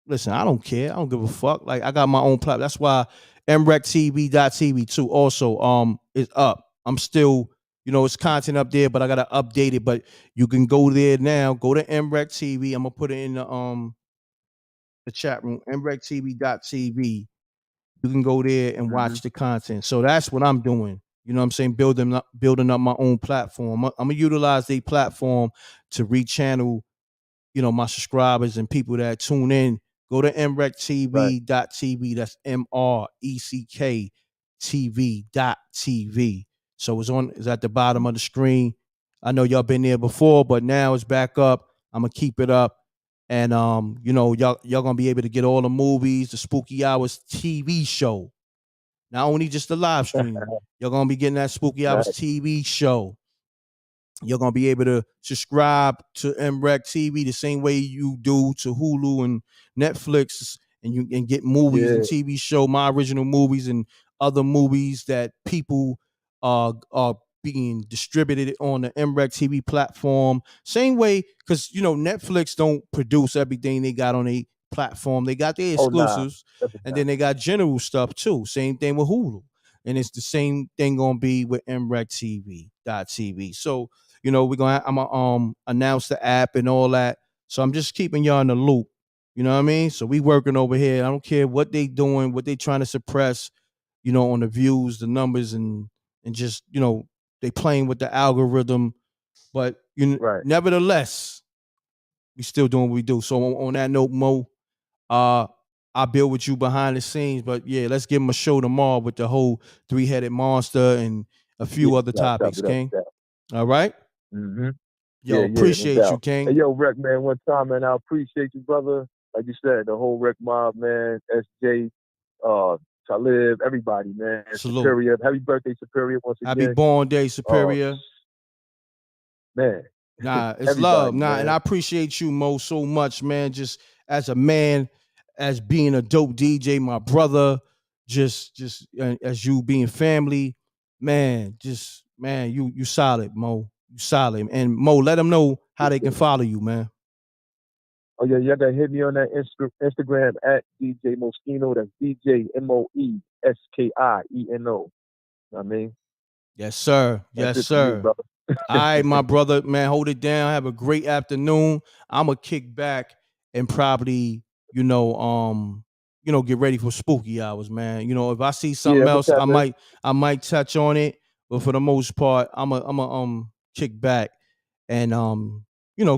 listen, I don't care. I don't give a fuck. Like, I got my own platform. That's why MRECTV.tv too also is up. I'm still, it's content up there, but I gotta update it. But you can go there now. Go to MREC TV. I'm gonna put it in the chat room. MRECTV.tv. You can go there and watch the content. So that's what I'm doing. You know what I'm saying? Building up my own platform. I'm gonna utilize the platform to rechannel, my subscribers and people that tune in. Go to mrektv.tv. That's MRECK TV.tv. So it's at the bottom of the screen. I know y'all been there before, but now it's back up. I'm gonna keep it up. And y'all gonna be able to get all the movies, the Spooky Hours TV show. Not only just the live stream, you're gonna be getting that Spooky Hours TV show. You're gonna be able to subscribe to MREC TV the same way you do to Hulu and Netflix, and you can get movies and TV show, my original movies and other movies that people are being distributed on the MREC TV platform. Same way, because Netflix don't produce everything they got on a platform. They got their exclusives, and then they got general stuff too. Same thing with Hulu. And it's the same thing gonna be with mrektv.tv. So I'm gonna announce the app and all that. So I'm just keeping y'all in the loop. You know what I mean? So we working over here. I don't care what they doing, what they trying to suppress, on the views, the numbers, and just, they playing with the algorithm. But nevertheless, we still doing what we do. So on that note, Mo, I build with you behind the scenes, but yeah, let's give him a show tomorrow with the whole 3-headed monster and a few other topics, King. All right? Mm-hmm. Yo, appreciate you, King. Hey, yo, Rec, man, one time, man, I appreciate you, brother. Like you said, the whole Rec mob, man, SJ, Talib, everybody, man. Salute. Superior. Happy birthday, Superior, once again. Happy born day, Superior. Man. Nah, it's love. Nah, man. And I appreciate you, Mo, so much, man. Just as a man, as being a dope DJ, my brother, just as you being family, man, you solid, Mo. You solid. And Mo, let them know how they can follow you, man. Oh yeah, y'all gotta hit me on that Instagram at DJ Moschino. That's DJ MOESKIENO. I mean, yes, sir. Yes, sir. You, all right, my brother, man, hold it down. Have a great afternoon. I'm gonna kick back and probably, get ready for Spooky Hours, man. If I see something else, I might touch on it, but for the most part, I'm a kick back and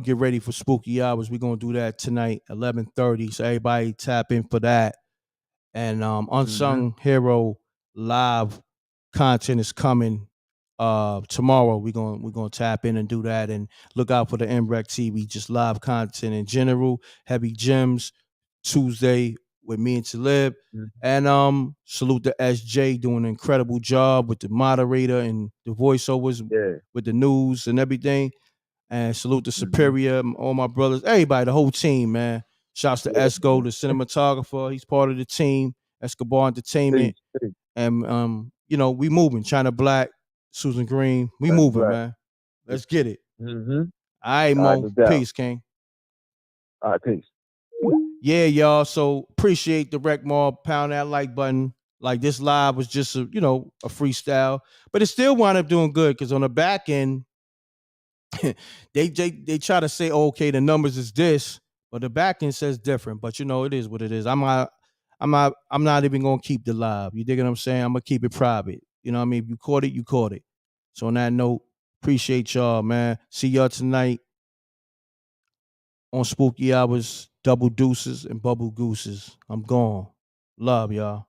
get ready for Spooky Hours. We're gonna do that tonight, 11:30. So everybody tap in for that. And Unsung Hero live content is coming tomorrow. We're gonna tap in and do that, and look out for the MREC TV, just live content in general. Heavy Gems Tuesday with me and Talib. And salute to SJ doing an incredible job with the moderator and the voiceovers with the news and everything. And salute to Superior, all my brothers, everybody, the whole team, man. Shouts to Esco, the cinematographer. He's part of the team, Escobar Entertainment. And we moving. China Black, Susan Green. We moving, man. Let's get it. All right, Mo. Peace, King. All right, peace. Yeah, y'all. So appreciate the Rec Mob. Pound that like button. Like, this live was just a freestyle, but it still wound up doing good because on the back end, they try to say, okay, the numbers is this, but the back end says different. But it is what it is. I'm not even gonna keep the live. You dig what I'm saying? I'm gonna keep it private. You know what I mean? If you caught it, you caught it. So on that note, appreciate y'all, man. See y'all tonight on Spooky Hours, Double Deuces and Bubble Gooses. I'm gone. Love y'all.